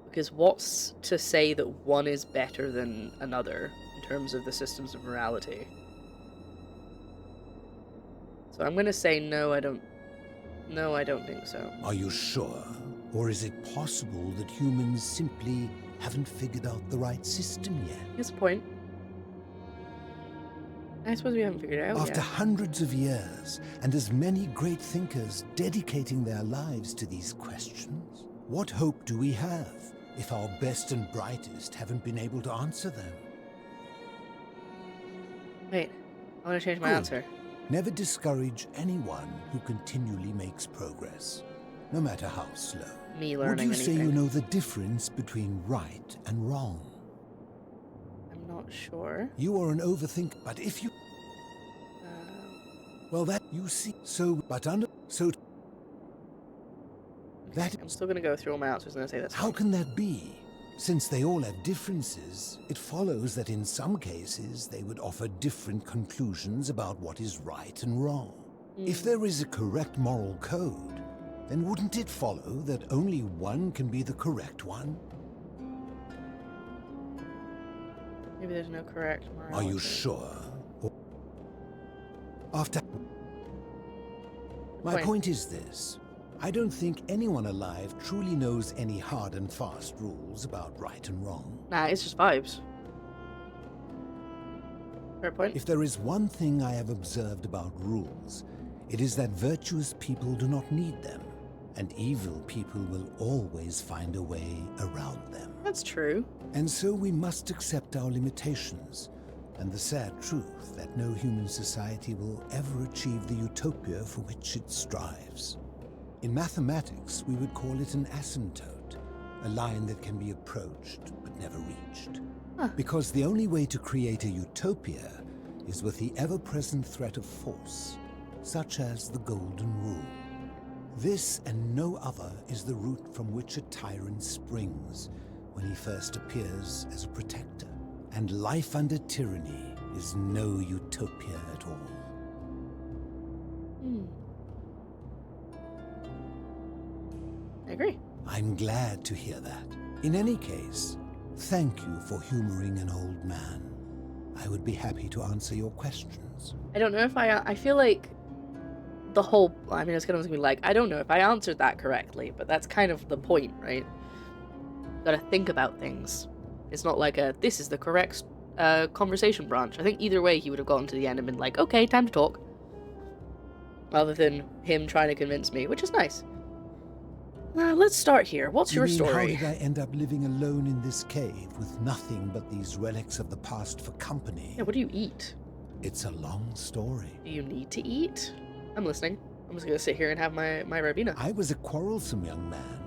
Because what's to say that one is better than another in terms of the systems of morality? So I'm gonna say no, I don't think so. Are you sure? Or is it possible that humans simply haven't figured out the right system yet? That's a point. I suppose we haven't figured it out After yet. hundreds of years, and as many great thinkers dedicating their lives to these questions, what hope do we have if our best and brightest haven't been able to answer them? Wait, I want to change my answer. Never discourage anyone who continually makes progress, no matter how slow. Me learning Would you say anything. you know the difference between right and wrong? I'm not sure. You are an overthinker, but if you... well, that you see. So, but under... So... That... I'm still gonna go through all my answers and say that's How can that be? Since they all have differences, it follows that in some cases they would offer different conclusions about what is right and wrong. If there is a correct moral code, then wouldn't it follow that only one can be the correct one? Maybe there's no correct morality. Are you sure? Or after... My point is this. I don't think anyone alive truly knows any hard and fast rules about right and wrong. Nah, it's just vibes. Fair point. If there is one thing I have observed about rules, it is that virtuous people do not need them, and evil people will always find a way around them. That's true. And so we must accept our limitations, and the sad truth that no human society will ever achieve the utopia for which it strives. In mathematics, we would call it an asymptote, a line that can be approached but never reached. Because the only way to create a utopia is with the ever-present threat of force, such as the Golden Rule. This and no other is the root from which a tyrant springs when he first appears as a protector. And life under tyranny is no utopia at all. I agree. I'm glad to hear that. In any case, thank you for humoring an old man. I would be happy to answer your questions. I don't know if I feel like the whole, I mean, it's gonna be like, I don't know if I answered that correctly, but that's kind of the point, right? Gotta think about things. It's not like this is the correct conversation branch. I think either way he would have gotten to the end and been like, okay, time to talk. Rather than him trying to convince me, which is nice. Let's start here. What's your story? How did I end up living alone in this cave with nothing but these relics of the past for company? Yeah, what do you eat? It's a long story. Do you need to eat? I'm listening. I'm just gonna sit here and have my Ribena. I was a quarrelsome young man.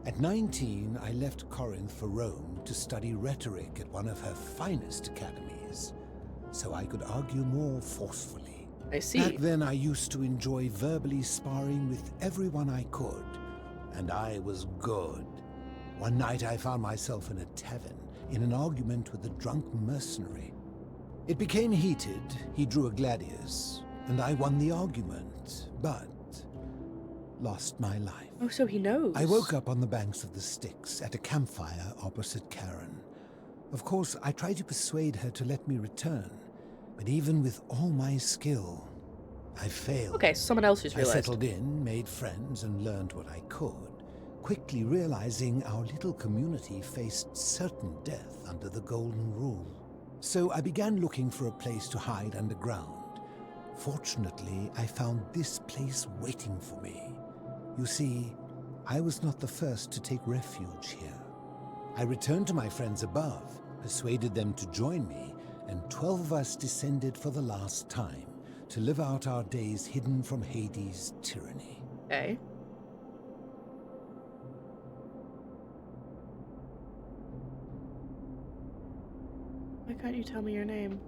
At 19, I left Corinth for Rome to study rhetoric at one of her finest academies, so I could argue more forcefully. I see. Back then, I used to enjoy verbally sparring with everyone I could, and I was good. One night, I found myself in a tavern in an argument with a drunk mercenary. It became heated. He drew a gladius, and I won the argument, but lost my life. Oh, so he knows. I woke up on the banks of the Styx at a campfire opposite Karen. Of course, I tried to persuade her to let me return, but even with all my skill, I failed. Okay, someone else who's realized. I settled in, made friends, and learned what I could, quickly realizing our little community faced certain death under the Golden Rule. So I began looking for a place to hide underground. Fortunately, I found this place waiting for me. You see, I was not the first to take refuge here. I returned to my friends above, persuaded them to join me, and 12 of us descended for the last time to live out our days hidden from Hades' tyranny. Okay. Why can't you tell me your name?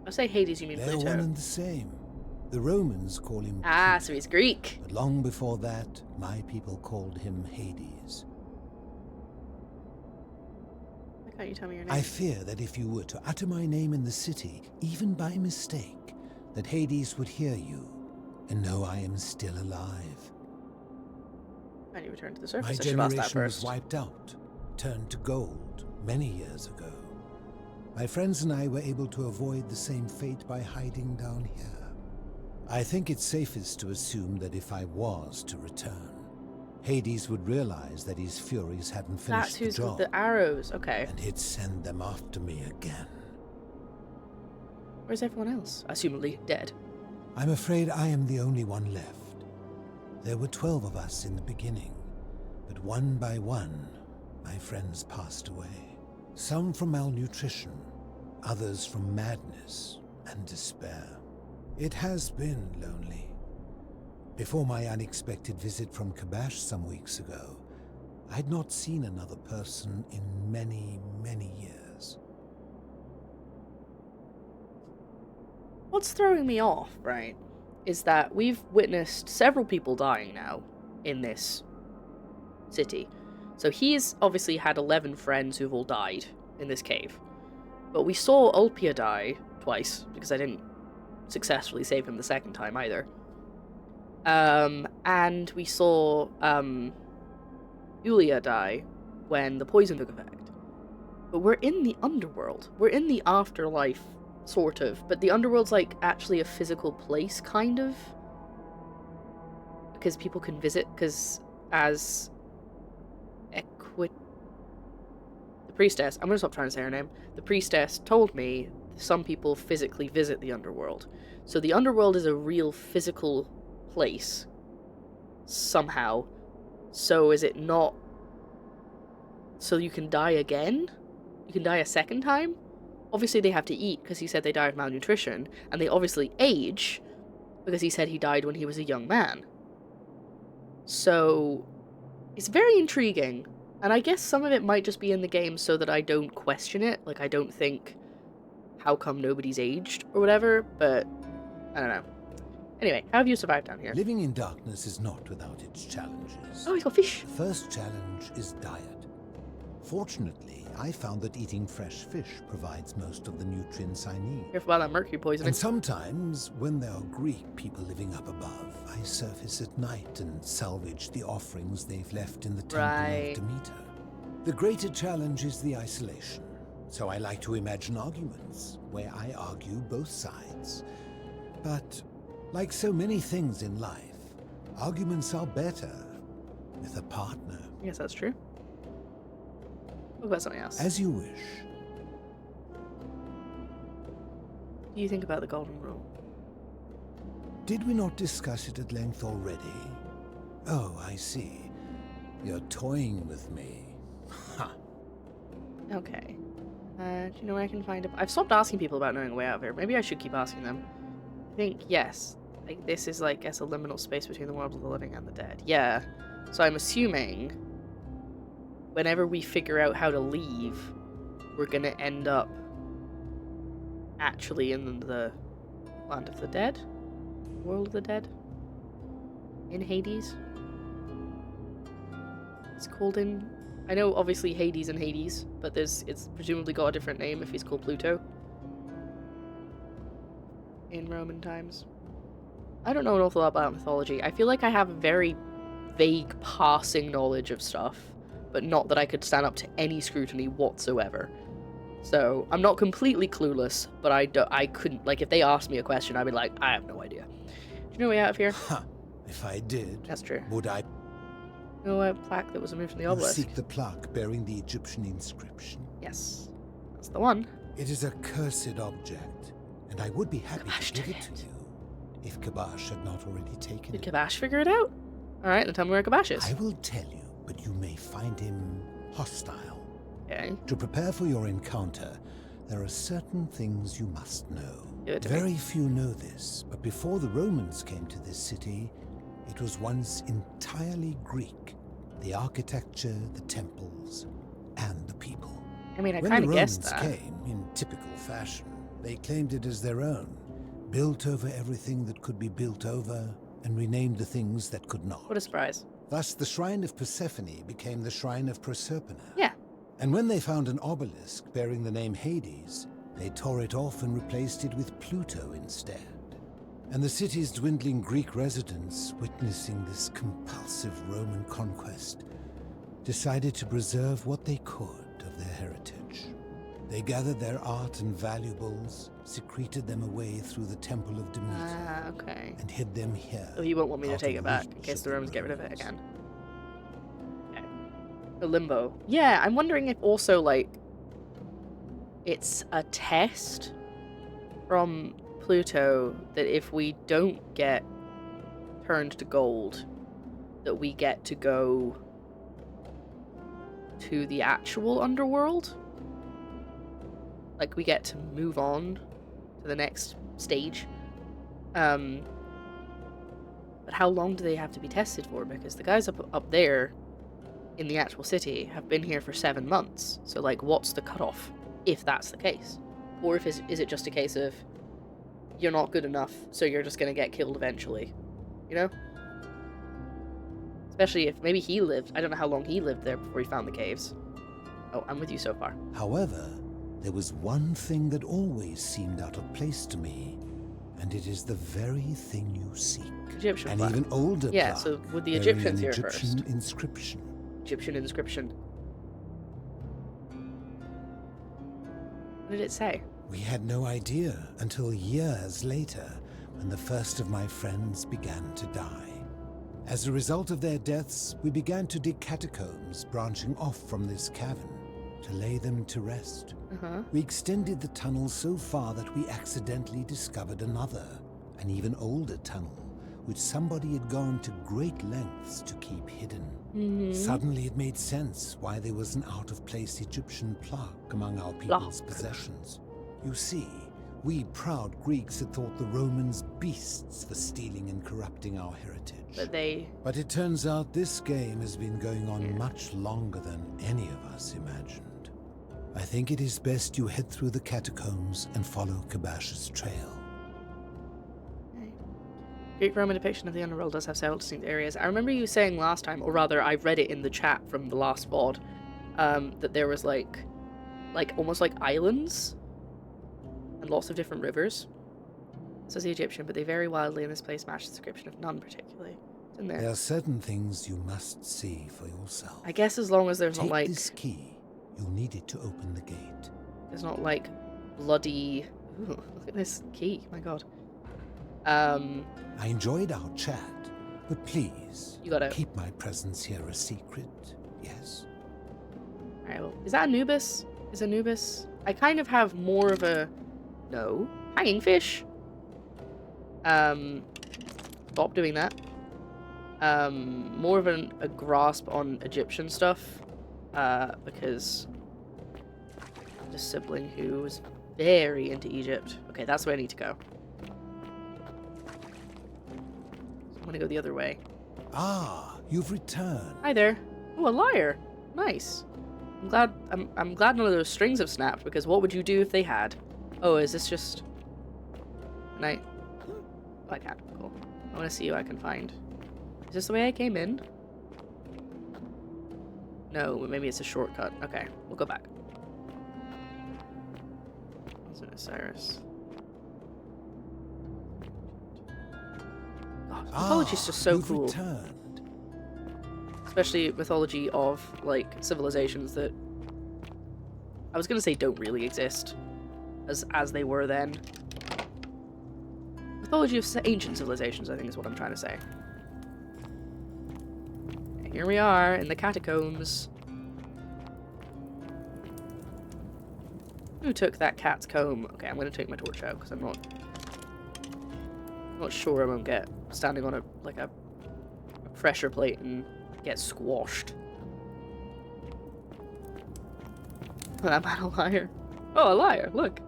I say Hades, you mean They're Pluto. one and the same. The Romans call him Ah, Pluto, so he's Greek. but long before that, my people called him Hades. Why can't you tell me your name? I fear that if you were to utter my name in the city, even by mistake, that Hades would hear you and know I am still alive. I need to return to the My surface. I should ask that generation was first. wiped out, turned to gold, many years ago. My friends and I were able to avoid the same fate by hiding down here. I think it's safest to assume that if I was to return, Hades would realize that his furies hadn't That's finished the who's job. with the arrows. Okay. And he'd send them after me again. Where's everyone else? Assumably dead. I'm afraid I am the only one left. There were 12 of us in the beginning, but one by one, my friends passed away. Some from malnutrition, others from madness and despair. It has been lonely. Before my unexpected visit from Kabash some weeks ago, I'd not seen another person in many, many years. What's throwing me off, right, is that we've witnessed several people dying now in this city. So he's obviously had 11 friends who've all died in this cave. But we saw Ulpia die twice, because I didn't successfully save him the second time either. And we saw Ulia die when the poison took effect. But we're in the underworld. We're in the afterlife, sort of. But the underworld's like actually a physical place, kind of. Because people can visit, because as the priestess, I'm gonna stop trying to say her name. The priestess told me some people physically visit the underworld. So the underworld is a real physical place. Somehow. So is it not... So you can die again? You can die a second time? Obviously they have to eat, because he said they die of malnutrition. And they obviously age, because he said he died when he was a young man. So... it's very intriguing. And I guess some of it might just be in the game so that I don't question it. Like, I don't think, how come nobody's aged or whatever, but I don't know. Anyway, how have you survived down here? Living in darkness is not without its challenges. Oh, he's got fish. The first challenge is diet. Fortunately, I found that eating fresh fish provides most of the nutrients I need. Careful about that mercury poisoning. And sometimes, when there are Greek people living up above, I surface at night and salvage the offerings they've left in the temple of Demeter. The greater challenge is the isolation. So I like to imagine arguments, where I argue both sides. But, like so many things in life, arguments are better with a partner. Yes, that's true. What about something else? As you wish. What do you think about the Golden Rule? Did we not discuss it at length already? Oh, I see. You're toying with me. Ha! Okay. Do you know where I can find a... I've stopped asking people about knowing a way out of here. Maybe I should keep asking them. I think, yes. Like, this is, like, guess a liminal space between the world of the living and the dead. Yeah. So I'm assuming... whenever we figure out how to leave, we're gonna end up... actually in the... land of the dead? World of the dead? In Hades? It's called in... I know, obviously, Hades and Hades, but it's presumably got a different name if he's called Pluto. In Roman times. I don't know an awful lot about mythology. I feel like I have very vague passing knowledge of stuff, but not that I could stand up to any scrutiny whatsoever. So I'm not completely clueless, but I couldn't, like, if they asked me a question, I'd be like, I have no idea. Do you know a way out of here? Huh. If I did, That's true. would I? No, a plaque that was removed from the You obelisk. seek the plaque bearing the Egyptian inscription. Yes, that's the one. It is a cursed object, and I would be happy to give it to you if Kabash had not already taken it. Did Kabash figure it out? All right, then tell me where Kabash is. I will tell you, but you may find him hostile. Okay. To prepare for your encounter, there are certain things you must know. Very few know this, but before the Romans came to this city, it was once entirely Greek. The architecture, the temples, and the people. I mean, I When kind the of guessed Romans that. came, in typical fashion, they claimed it as their own, built over everything that could be built over, and renamed the things that could not. What a surprise. Thus, the Shrine of Persephone became the Shrine of Proserpina. Yeah. And when they found an obelisk bearing the name Hades, they tore it off and replaced it with Pluto instead. And the city's dwindling Greek residents, witnessing this compulsive Roman conquest, decided to preserve what they could of their heritage. They gathered their art and valuables, secreted them away through the Temple of Demise, Okay. and hid them here. Oh, you won't want me to out take of it back in reach case of the the Romans get rid of it Romans. again. Okay. The limbo. Yeah, I'm wondering if also, like, it's a test from Pluto that if we don't get turned to gold, that we get to go to the actual underworld. Like, we get to move on to the next stage. But how long do they have to be tested for? Because the guys up there in the actual city have been here for 7 months. So, like, what's the cutoff if that's the case? Or if is it just a case of you're not good enough, so you're just going to get killed eventually? You know? Especially if maybe he lived. I don't know how long he lived there before he found the caves. Oh, I'm with you so far. However, there was one thing that always seemed out of place to me, and it is the very thing you seek. Egyptian An plaque. even older Yeah, plaque so with the bearing Egyptians an here Egyptian first. inscription. Egyptian inscription. What did it say? We had no idea until years later when the first of my friends began to die. As a result of their deaths, we began to dig catacombs branching off from this cavern to lay them to rest. We extended the tunnel so far that we accidentally discovered another, an even older tunnel, which somebody had gone to great lengths to keep hidden. Suddenly it made sense why there was an out-of-place Egyptian plaque among our people's possessions. You see, we proud Greeks had thought the Romans beasts for stealing and corrupting our heritage. But it turns out this game has been going on much longer than any of us imagined. I think it is best you head through the catacombs and follow Kabash's trail. Greek Roman depiction of the underworld does have several distinct areas. I remember you saying last time, or rather I read it in the chat from the last VOD, that there was like almost like islands and lots of different rivers. Says the Egyptian, but they vary wildly, and this place matches the description of none particularly. It's in there. There are certain things you must see for yourself. I guess as long as there's Take not like this key. You'll need it to open the gate. there's not like bloody. Ooh, look at this key. My God. I enjoyed our chat, but please You gotta- keep my presence here a secret. Yes. Alright, well, is that Anubis? Is Anubis? I kind of have more of a no hanging fish. Stop doing that. More of a grasp on Egyptian stuff, because I'm a sibling who was very into Egypt. Okay, that's where I need to go. I'm gonna go the other way. Ah, you've returned. Hi there. Oh, a lyre. Nice. I'm glad none of those strings have snapped, because what would you do if they had? Oh, is this just... Can I... Oh, I can't. Cool. I want to see what I can find. Is this the way I came in? No, maybe it's a shortcut. Okay, we'll go back. Osiris. God, mythology's just so you've cool. returned. Especially mythology of, like, civilizations that I was gonna say don't really exist, as they were then. Mythology of ancient civilizations, I think is what I'm trying to say. And here we are in the catacombs. Who took that cat's comb? Okay, I'm gonna take my torch out because I'm not sure I won't get standing on a pressure plate and get squashed. That man a liar. Oh, a liar! Look.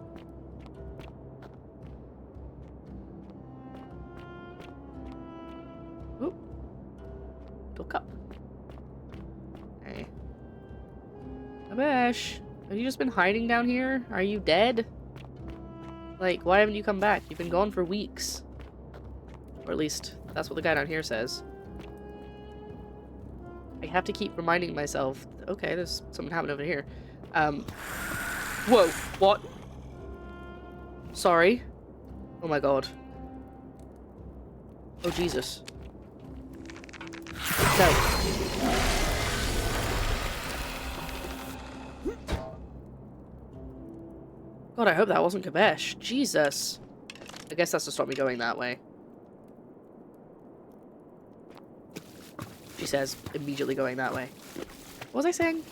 Oop. Little cup. Hey. Abesh, have you just been hiding down here? Are you dead? Like, why haven't you come back? You've been gone for weeks. Or at least, that's what the guy down here says. I have to keep reminding myself, okay, there's something happening over here. Whoa, what? Sorry. Oh my god. Oh Jesus. No. God, I hope that wasn't Kabesh. Jesus. I guess that's to stop me going that way. She says, immediately going that way. What was I saying?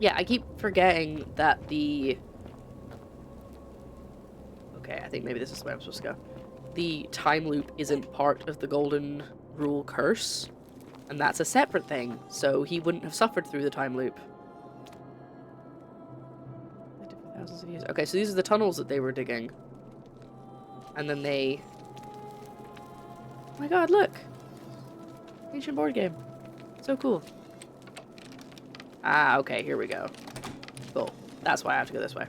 Yeah, I keep forgetting that the... Okay, I think maybe this is the way I'm supposed to go. The time loop isn't part of the Golden Rule curse, and that's a separate thing, so he wouldn't have suffered through the time loop. Thousands of years. Okay, so these are the tunnels that they were digging. And then they... Oh my god, look! Ancient board game. So cool. Ah, okay, here we go. Cool. That's why I have to go this way.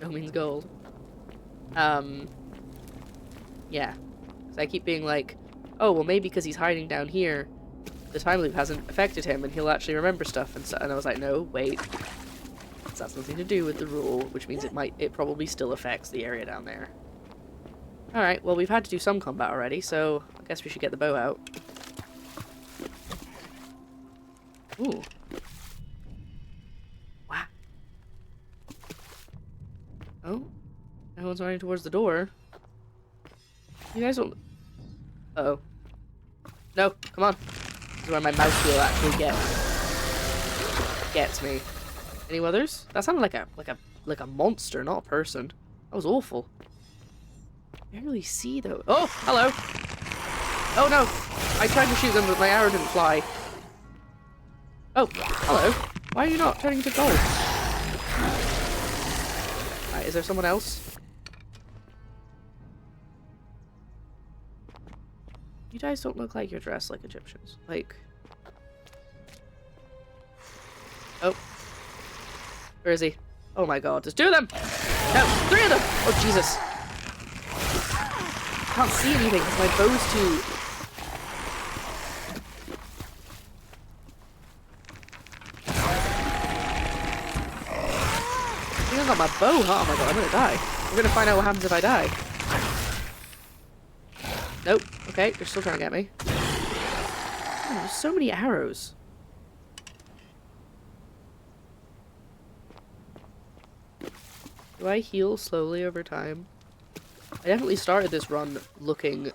No means gold. Yeah. So I keep being like, oh, well maybe because he's hiding down here, the time loop hasn't affected him and he'll actually remember stuff and so, and I was like, no, wait. That's nothing to do with the rule, which means it probably still affects the area down there. Alright, well we've had to do some combat already, so I guess we should get the bow out. Ooh. Wow. Oh. Everyone's running towards the door. You guys don't... Uh-oh. No, come on. This is where my mouse wheel actually gets me. Any others? That sounded like a monster, not a person. That was awful. I can't really see though. Oh, hello. Oh no. I tried to shoot them, but my arrow didn't fly. Oh, hello. Why are you not turning into gold? Right, is there someone else? You guys don't look like you're dressed like Egyptians. Like... Oh. Where is he? Oh my god, there's 2 of them! No, 3 of them! Oh Jesus. I can't see anything because my bow's too... I think I got my bow, huh? Oh my god, I'm gonna die. We're gonna find out what happens if I die. Nope. Okay, they're still trying to get me. Oh, there's so many arrows. Do I heal slowly over time? I definitely started this run looking...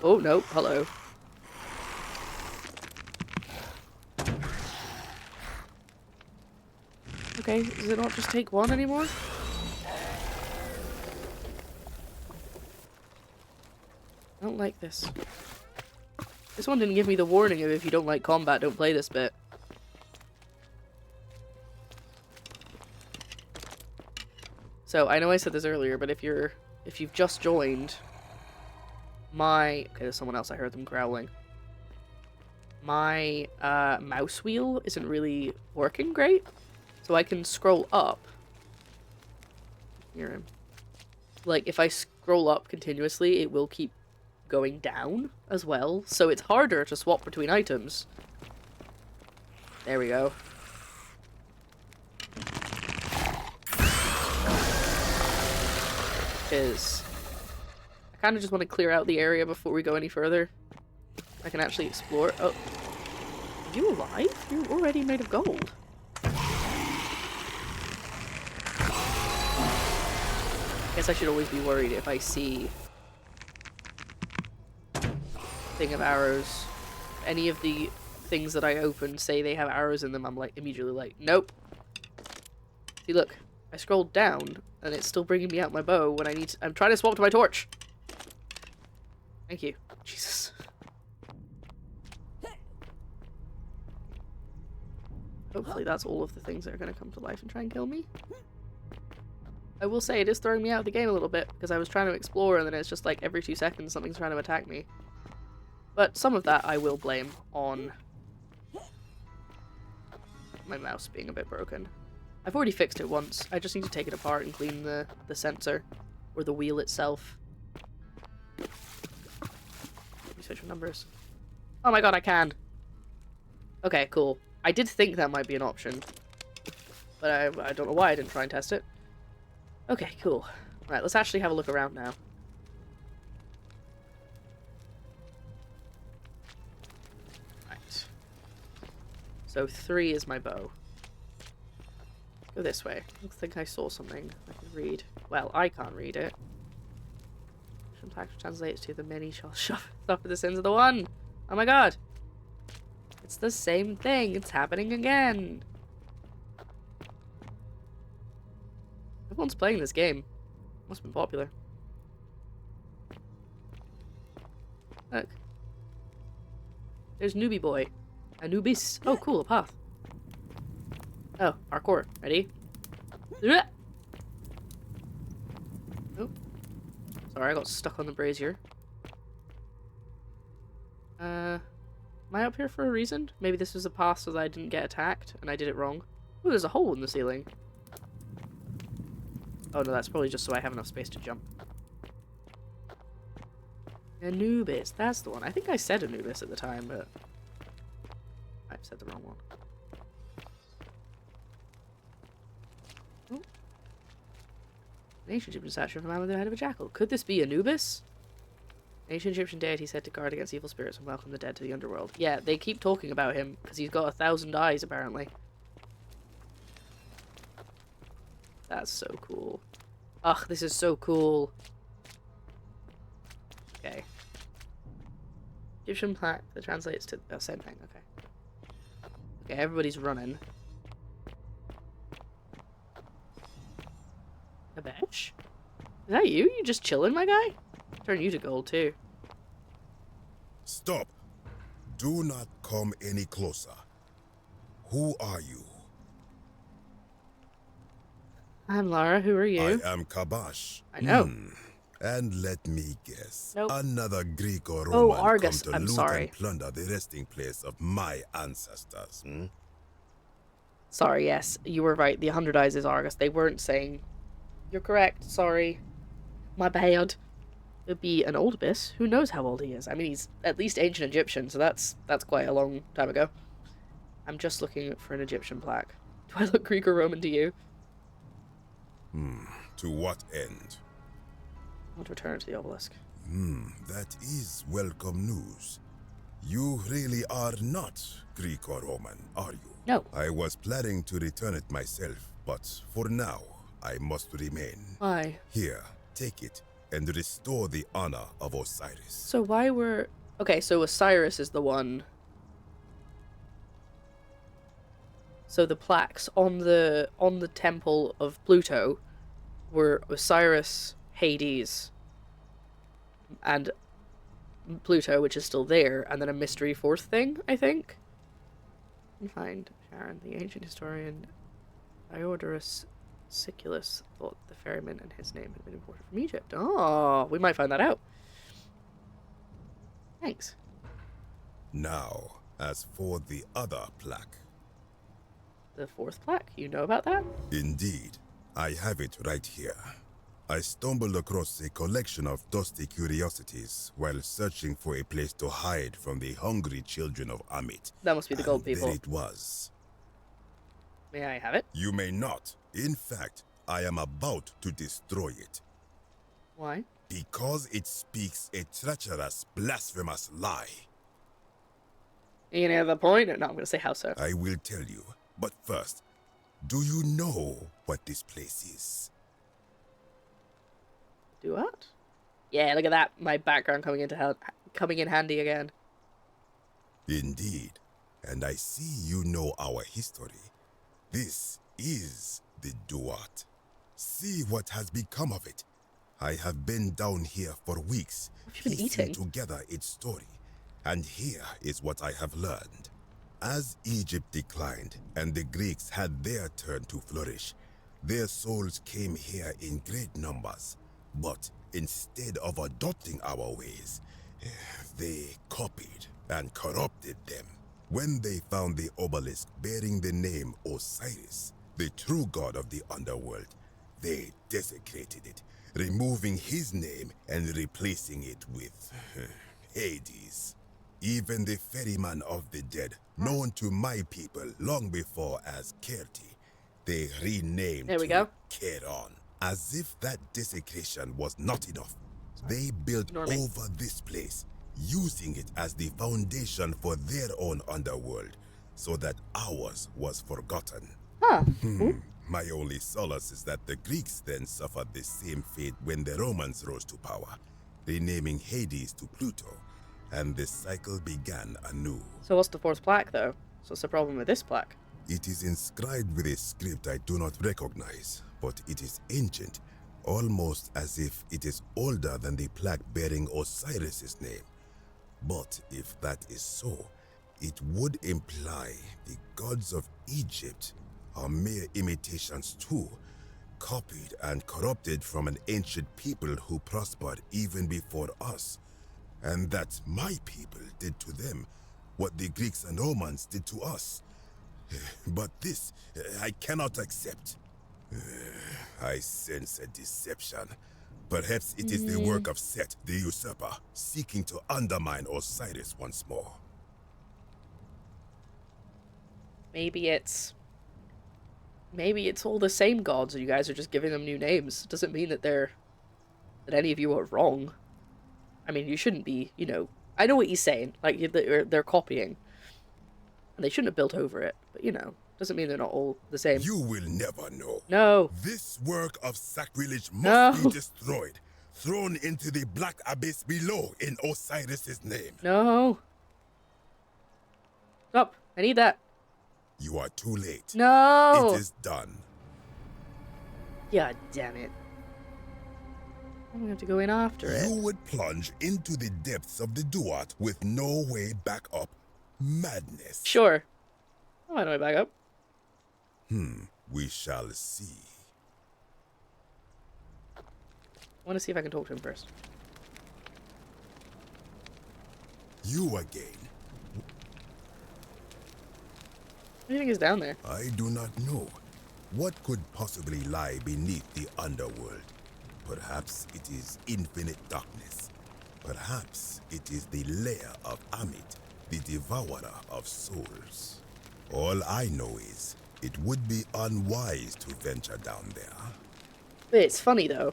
Oh, no. Hello. Okay, does it not just take 1 anymore? I don't like this. This one didn't give me the warning of if you don't like combat, don't play this bit. So, I know I said this earlier, but if you've just joined, okay, there's someone else, I heard them growling. My mouse wheel isn't really working great, so I can scroll up. Hear him. Like, if I scroll up continuously, it will keep going down as well, so it's harder to swap between items. There we go. Is I kind of just want to clear out the area before we go any further. I can actually explore. Oh. Are you alive? You're already made of gold. I guess I should always be worried if I see thing of arrows. Any of the things that I open say they have arrows in them, I'm like immediately like, nope. See, look, I scrolled down and it's still bringing me out my bow when I'm trying to swap to my torch. Thank you. Jesus. Hopefully that's all of the things that are going to come to life and try and kill me. I will say it is throwing me out of the game a little bit because I was trying to explore and then it's just like every 2 seconds something's trying to attack me. But some of that I will blame on my mouse being a bit broken. I've already fixed it once. I just need to take it apart and clean the sensor or the wheel itself. Let me switch my numbers. Oh my god, I can! Okay, cool. I did think that might be an option, but I don't know why I didn't try and test it. Okay, cool. Right, let's actually have a look around now. Right. So 3 is my bow. Go this way. I think I saw something I can read. Well, I can't read it. Translates to the many shall suffer the sins of the one. Oh my god. It's the same thing. It's happening again. Everyone's playing this game. Must have been popular. Look. There's Newbie Boy. Anubis. Oh, cool. A path. Oh, parkour. Ready? Oh. Sorry, I got stuck on the brazier. Am I up here for a reason? Maybe this was a path so that I didn't get attacked and I did it wrong. Oh, there's a hole in the ceiling. Oh no, that's probably just so I have enough space to jump. Anubis, that's the one. I think I said Anubis at the time, but I've said the wrong one. Oh. An ancient Egyptian statue of a man with the head of a jackal. Could this be Anubis? An ancient Egyptian deity said to guard against evil spirits and welcome the dead to the underworld. Yeah, they keep talking about him because he's got 1,000 eyes apparently. That's so cool. Ugh, this is so cool. Okay. Egyptian plaque that translates to... Oh, same thing, okay. Okay, everybody's running. Abesh? Is that you? You just chilling, my guy? Turn you to gold, too. Stop. Do not come any closer. Who are you? I'm Lara. Who are you? I am Kabash. I know. And let me guess. Nope. Another Greco-Roman Argus. come to I'm loot sorry. and plunder the resting place of my ancestors. Sorry, yes. You were right. The 100 Eyes is Argus. They weren't saying... You're correct. Sorry. My bad. It'd be an old abyss. Who knows how old he is? I mean, he's at least ancient Egyptian, so that's quite a long time ago. I'm just looking for an Egyptian plaque. Do I look Greek or Roman to you? To what end? I want to return to the obelisk. That is welcome news. You really are not Greek or Roman, are you? No. I was planning to return it myself, but for now, I must remain. Why? Here, take it, and restore the honor of Osiris. So why were... Okay, so Osiris is the one... So the plaques on the temple of Pluto were Osiris, Hades, and Pluto, which is still there, and then a mystery fourth thing, I think? And find Sharon, the ancient historian Diodorus Siculus thought the ferryman and his name had been imported from Egypt. Oh, we might find that out. Thanks. Now, as for the other plaque. The fourth plaque? You know about that? Indeed. I have it right here. I stumbled across a collection of dusty curiosities while searching for a place to hide from the hungry children of Amit. That must be the gold people. There it was. May I have it? You may not. In fact, I am about to destroy it. Why? Because it speaks a treacherous, blasphemous lie. Any other point? No, I'm gonna say how so. I will tell you. But first, do you know what this place is? Do what? Yeah, look at that. My background coming in handy again. Indeed. And I see you know our history. This is the Duat. See what has become of it. I have been down here for weeks, piecing together its story. And here is what I have learned. As Egypt declined and the Greeks had their turn to flourish, their souls came here in great numbers. But instead of adopting our ways, they copied and corrupted them. When they found the obelisk bearing the name Osiris, the true god of the underworld, they desecrated it, removing his name and replacing it with Hades. Even the ferryman of the dead, known to my people long before as Kerti, they renamed to Keron. As if that desecration was not enough, they built over this place, using it as the foundation for their own underworld, so that ours was forgotten. My only solace is that the Greeks then suffered the same fate when the Romans rose to power, renaming Hades to Pluto, and the cycle began anew. So what's the fourth plaque, though? So what's the problem with this plaque? It is inscribed with a script I do not recognize, but it is ancient, almost as if it is older than the plaque bearing Osiris's name. But if that is so, it would imply the gods of Egypt are mere imitations too, copied and corrupted from an ancient people who prospered even before us, and that my people did to them what the Greeks and Romans did to us. But this, I cannot accept. I sense a deception. Perhaps it is the work of Set, the usurper, seeking to undermine Osiris once more. Maybe it's all the same gods, and you guys are just giving them new names. It doesn't mean that any of you are wrong. I mean, you shouldn't be, you know. I know what he's saying. Like, they're copying. And they shouldn't have built over it. But, you know, doesn't mean they're not all the same. You will never know. No. This work of sacrilege must be destroyed, thrown into the black abyss below in Osiris's name. No. Stop. I need that. You are too late. No. It is done. God damn it. I'm gonna have to go in after it. You would plunge into the depths of the Duat with no way back up. Madness. Sure. Oh, I know way back up. We shall see. I want to see if I can talk to him first. You again. What do you think is down there? I do not know. What could possibly lie beneath the underworld? Perhaps it is infinite darkness. Perhaps it is the lair of Amit, the devourer of souls. All I know is, it would be unwise to venture down there. But it's funny, though.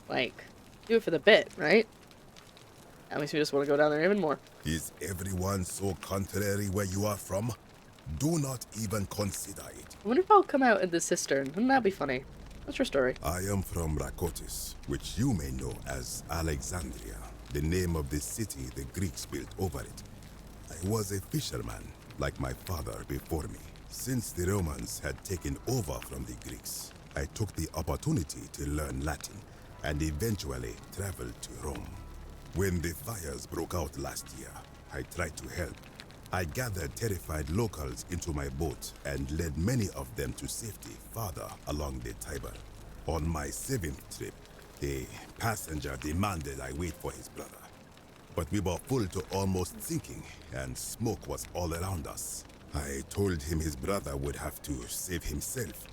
Like, do it for the bit, right? That makes me just want to go down there even more. Is everyone so contrary where you are from? Do not even consider it. I wonder if I'll come out in the cistern. Wouldn't that be funny? What's your story? I am from Rakotis, which you may know as Alexandria, the name of the city the Greeks built over it. I was a fisherman, like my father before me. Since the Romans had taken over from the Greeks, I took the opportunity to learn Latin and eventually traveled to Rome. When the fires broke out last year, I tried to help. I gathered terrified locals into my boat and led many of them to safety farther along the Tiber. On my 7th trip, a passenger demanded I wait for his brother. But we were full to almost sinking, and smoke was all around us. I told him his brother would have to save himself,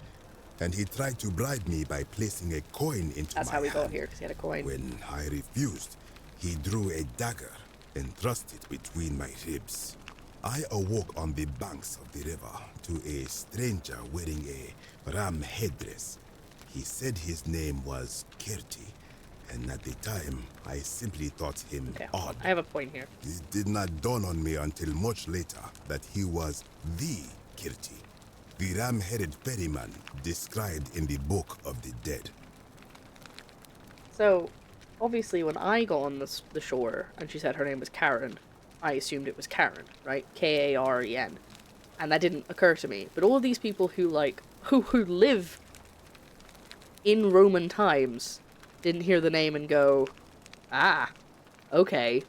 and he tried to bribe me by placing a coin into That's my how we hand. got here, because he had a coin. When I refused, he drew a dagger and thrust it between my ribs. I awoke on the banks of the river to a stranger wearing a ram headdress. He said his name was Kerti, And at the time, I simply thought him odd. I have a point here. It did not dawn on me until much later that he was the Kirti, the ram-headed ferryman described in the Book of the Dead. So, obviously when I got on the shore and she said her name was Karen, I assumed it was Karen, right? Karen. And that didn't occur to me. But all of these people who who live in Roman times didn't hear the name and go, ah, okay,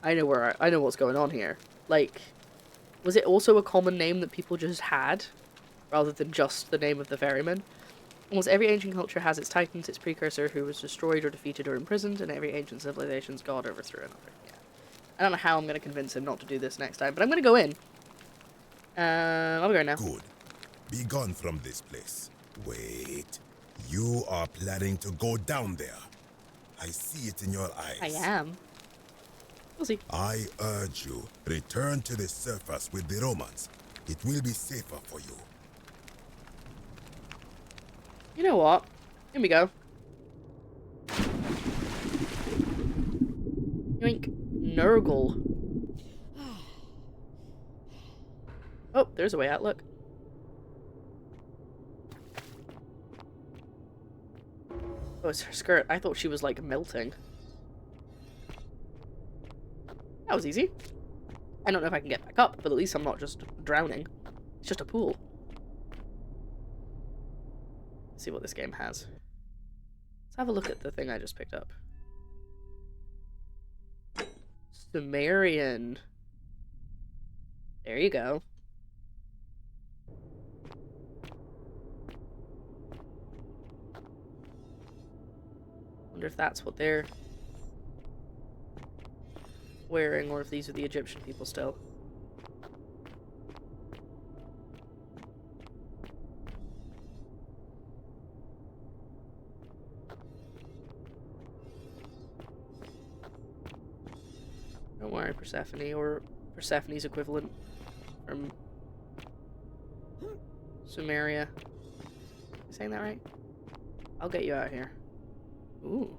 I know what's going on here. Like, was it also a common name that people just had, rather than just the name of the ferryman? Almost every ancient culture has its titans, its precursor, who was destroyed or defeated or imprisoned, and every ancient civilization's god overthrew another. Yeah. I don't know how I'm going to convince him not to do this next time, but I'm going to go in. I'll be going now. Good. Be gone from this place. Wait. You are planning to go down there. I see it in your eyes. I am. We'll see. I urge you, return to the surface with the Romans. It will be safer for you. You know what? Here we go. Yoink. Nurgle. Oh, there's a way out, look. Oh, it's her skirt. I thought she was, like, melting. That was easy. I don't know if I can get back up, but at least I'm not just drowning. It's just a pool. Let's see what this game has. Let's have a look at the thing I just picked up. Sumerian. There you go. Wonder if that's what they're wearing, or if these are the Egyptian people still. Don't worry, Persephone, or Persephone's equivalent from Sumeria. Am I saying that right? I'll get you out here. Ooh.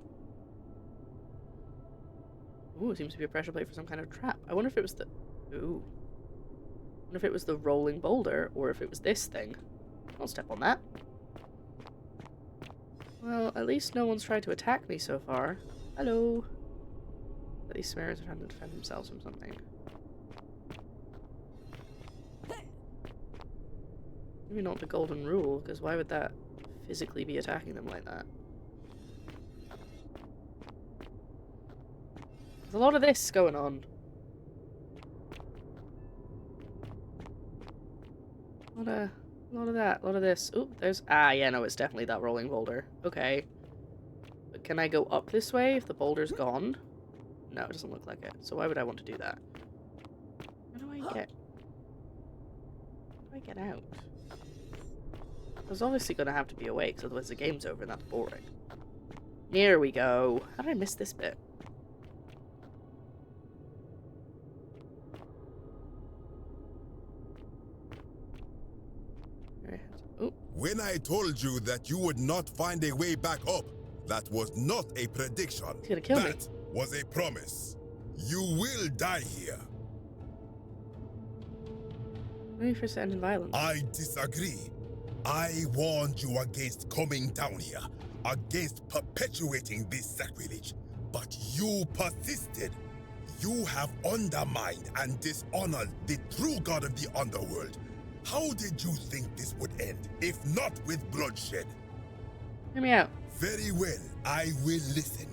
Ooh, it seems to be a pressure plate for some kind of trap. I wonder if it was the... Ooh. I wonder if it was the rolling boulder, or if it was this thing. I'll step on that. Well, at least no one's tried to attack me so far. Hello. But these Sumerians are trying to defend themselves from something. Maybe not the golden rule, because why would that physically be attacking them like that? There's a lot of this going on. A lot of that, a lot of this. Oh, there's... Ah, yeah, no, it's definitely that rolling boulder. Okay. But can I go up this way if the boulder's gone? No, it doesn't look like it. So why would I want to do that? How do I get... How do I get out? I was obviously going to have to be awake, so otherwise the game's over and that's boring. Here we go. How did I miss this bit? When I told you that you would not find a way back up, that was not a prediction. He's gonna kill me. That was a promise. You will die here. 20% in violence. I disagree. I warned you against coming down here, against perpetuating this sacrilege, but you persisted. You have undermined and dishonored the true god of the underworld. How did you think this would end, if not with bloodshed? Hear me out. Very well, I will listen.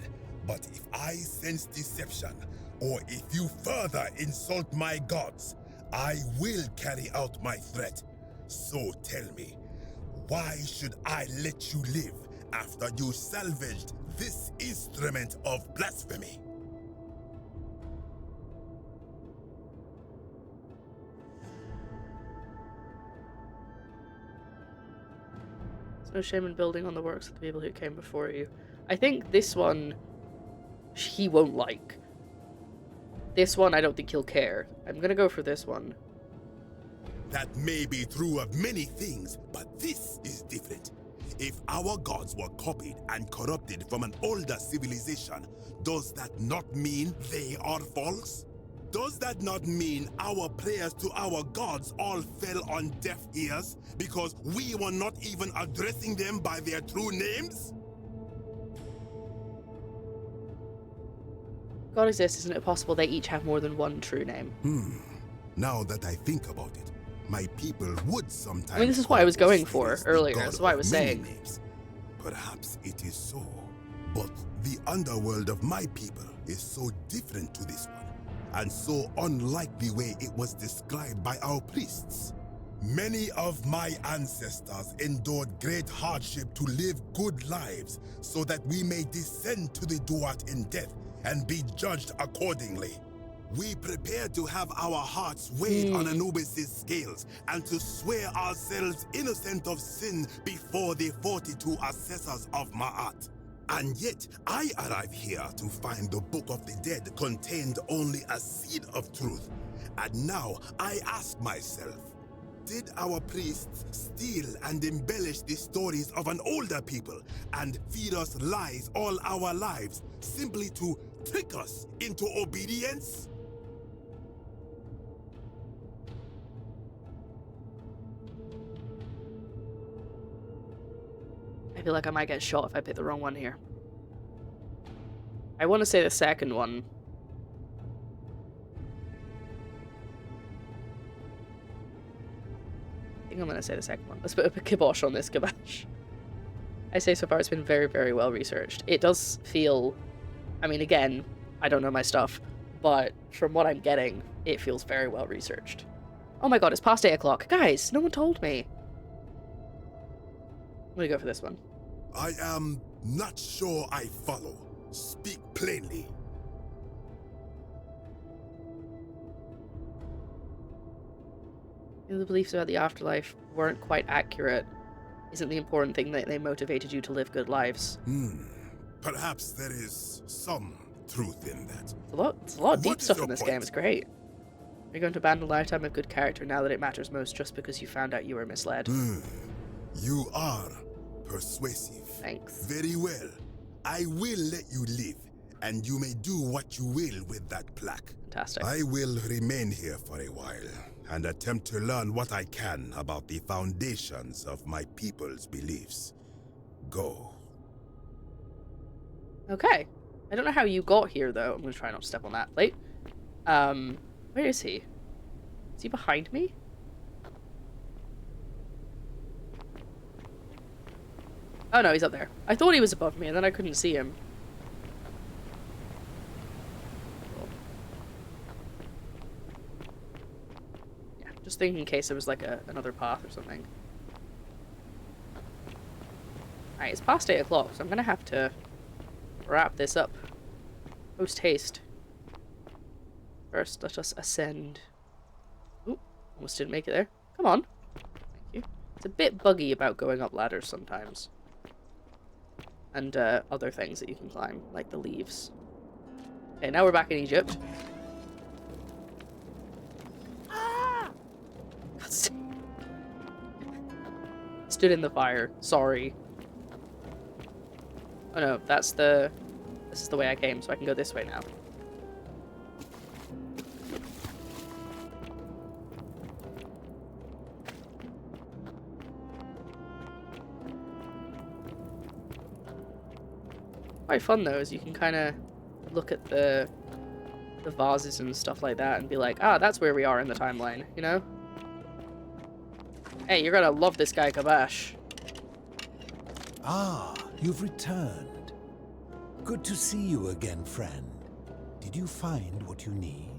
But if I sense deception, or if you further insult my gods, I will carry out my threat. So tell me, why should I let you live after you salvaged this instrument of blasphemy? No shame in building on the works of the people who came before you. I think this one, he won't like. This one, I don't think he'll care. I'm gonna go for this one. That may be true of many things, but this is different. If our gods were copied and corrupted from an older civilization, does that not mean they are false? Does that not mean our prayers to our gods all fell on deaf ears because we were not even addressing them by their true names? God exists, isn't it possible they each have more than one true name? Now that I think about it, my people would sometimes. I mean, this is what I was going for earlier. That's what I was saying. Names. Perhaps it is so, but the underworld of my people is so different to this one, and so unlike the way it was described by our priests. Many of my ancestors endured great hardship to live good lives so that we may descend to the Duat in death and be judged accordingly. We prepare to have our hearts weighed on Anubis' scales and to swear ourselves innocent of sin before the 42 assessors of Ma'at. And yet, I arrive here to find the Book of the Dead contained only a seed of truth. And now I ask myself, did our priests steal and embellish the stories of an older people and feed us lies all our lives simply to trick us into obedience? I feel like I might get shot if I pick the wrong one here. I want to say the second one. I think I'm going to say the second one. Let's put a kibosh on this kibosh. I say so far it's been very, very well researched. It does feel... I mean, again, I don't know my stuff, but from what I'm getting, it feels very well researched. Oh my god, it's past 8 o'clock. Guys, no one told me. I'm going to go for this one. I am not sure I follow. Speak plainly. The beliefs about the afterlife weren't quite accurate. Isn't the important thing that they motivated you to live good lives? Perhaps there is some truth in that. It's a lot of deep stuff in this game. It's great. You're going to abandon a lifetime of good character now that it matters most just because you found out you were misled. You are persuasive. Thanks. Very well. I will let you live, and you may do what you will with that plaque. Fantastic. I will remain here for a while and attempt to learn what I can about the foundations of my people's beliefs. Go. Okay. I don't know how you got here, though. I'm going to try not to step on that plate. Where is he? Is he behind me? Oh no, he's up there. I thought he was above me, and then I couldn't see him. Yeah, just thinking in case there was like another path or something. Alright, it's past 8 o'clock, so I'm gonna have to wrap this up post haste. First, let us ascend. Ooh, almost didn't make it there. Come on. Thank you. It's a bit buggy about going up ladders sometimes. And other things that you can climb, like the leaves. Okay, now we're back in Egypt. Stood in the fire. Sorry. Oh no, this is the way I came, so I can go this way now. Quite fun though, is you can kind of look at the vases and stuff like that and be like, ah, that's where we are in the timeline, you know? Hey, you're gonna love this guy, Kabash. Ah, you've returned. Good to see you again, friend. Did you find what you need?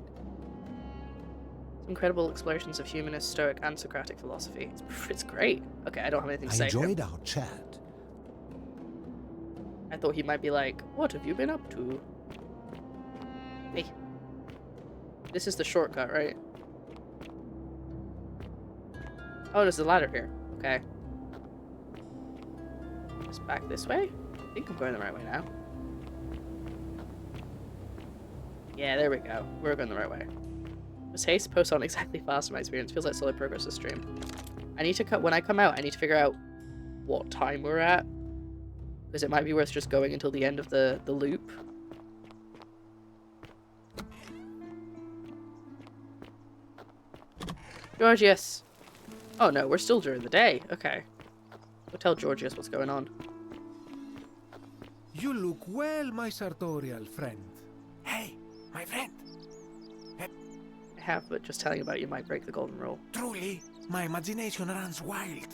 Incredible explorations of humanist, Stoic, and Socratic philosophy. It's great. Okay, I don't have anything to say. I enjoyed our chat. I thought he might be like, what have you been up to? Hey. This is the shortcut, right? Oh, there's a ladder here. Okay. Just back this way? I think I'm going the right way now. Yeah, there we go. We're going the right way. This haste post on exactly fast in my experience. Feels like solid progress this stream. I need to cut when I come out, I need to figure out what time we're at, because it might be worth just going until the end of the loop. Georgius! Oh no, we're still during the day. Okay. We'll tell Georgius what's going on. You look well, my sartorial friend. Hey, my friend. I have, but just telling about you might break the golden rule. Truly, my imagination runs wild.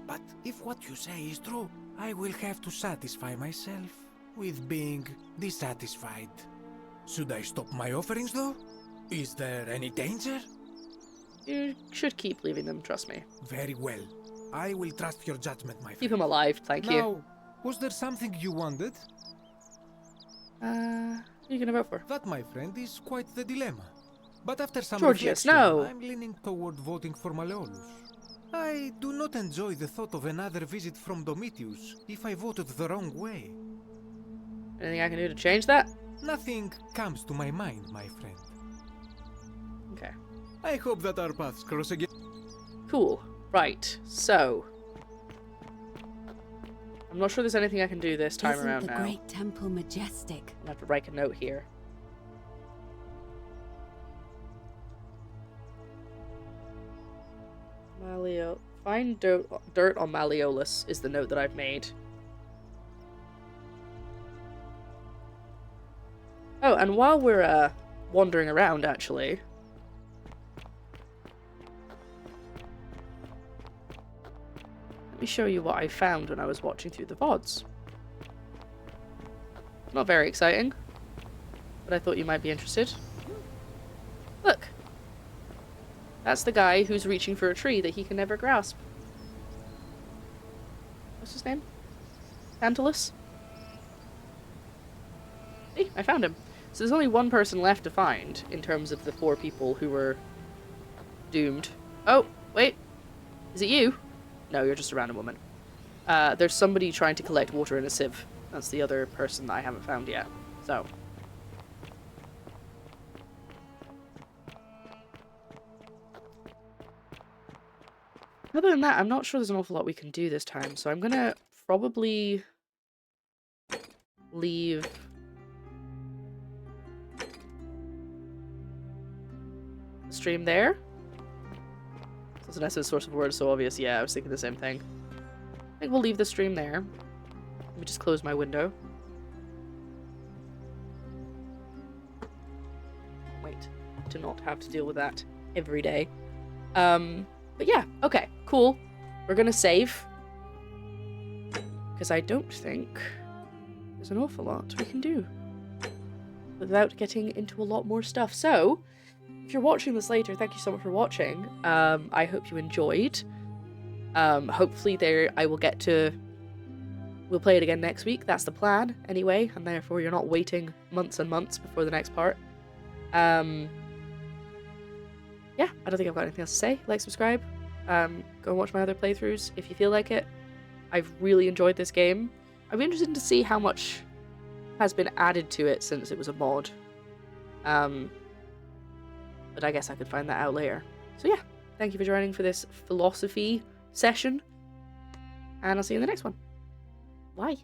But if what you say is true, I will have to satisfy myself with being dissatisfied. Should I stop my offerings, though? Is there any danger? You should keep leaving them, trust me. Very well. I will trust your judgment, my friend. Keep him alive, thank you. Now, was there something you wanted? Who are you gonna vote for? That, my friend, is quite the dilemma. But after some Georgius, reflection, no! I'm leaning toward voting for Malleolus. I do not enjoy the thought of another visit from Domitius if I voted the wrong way. Anything I can do to change that? Nothing comes to my mind, my friend. Okay. I hope that our paths cross again. Cool. Right. So. I'm not sure there's anything I can do this time around Isn't now. the great temple majestic? I have to write a note here. Find dirt on Malleolus is the note that I've made. Oh, and while we're wandering around, actually, let me show you what I found when I was watching through the VODs. Not very exciting, but I thought you might be interested. Look! That's the guy who's reaching for a tree that he can never grasp. What's his name? Tantalus? See, I found him. So there's only one person left to find in terms of the 4 people who were doomed. Oh, wait. Is it you? No, you're just a random woman. There's somebody trying to collect water in a sieve. That's the other person that I haven't found yet. So. Other than that, I'm not sure there's an awful lot we can do this time, so I'm gonna probably leave the stream there. Since Vanessa's source of words is so obvious, yeah, I was thinking the same thing. I think we'll leave the stream there. Let me just close my window. Wait, to not have to deal with that every day. But yeah, okay, cool. We're gonna save. Because I don't think there's an awful lot we can do without getting into a lot more stuff. So, if you're watching this later, thank you so much for watching. I hope you enjoyed. Hopefully I will get to... We'll play it again next week. That's the plan, anyway. And therefore, you're not waiting months and months before the next part. Yeah, I don't think I've got anything else to say. Like, subscribe. Go and watch my other playthroughs if you feel like it. I've really enjoyed this game. I'd be interested to see how much has been added to it since it was a mod. But I guess I could find that out later. So yeah, thank you for joining for this philosophy session. And I'll see you in the next one. Bye.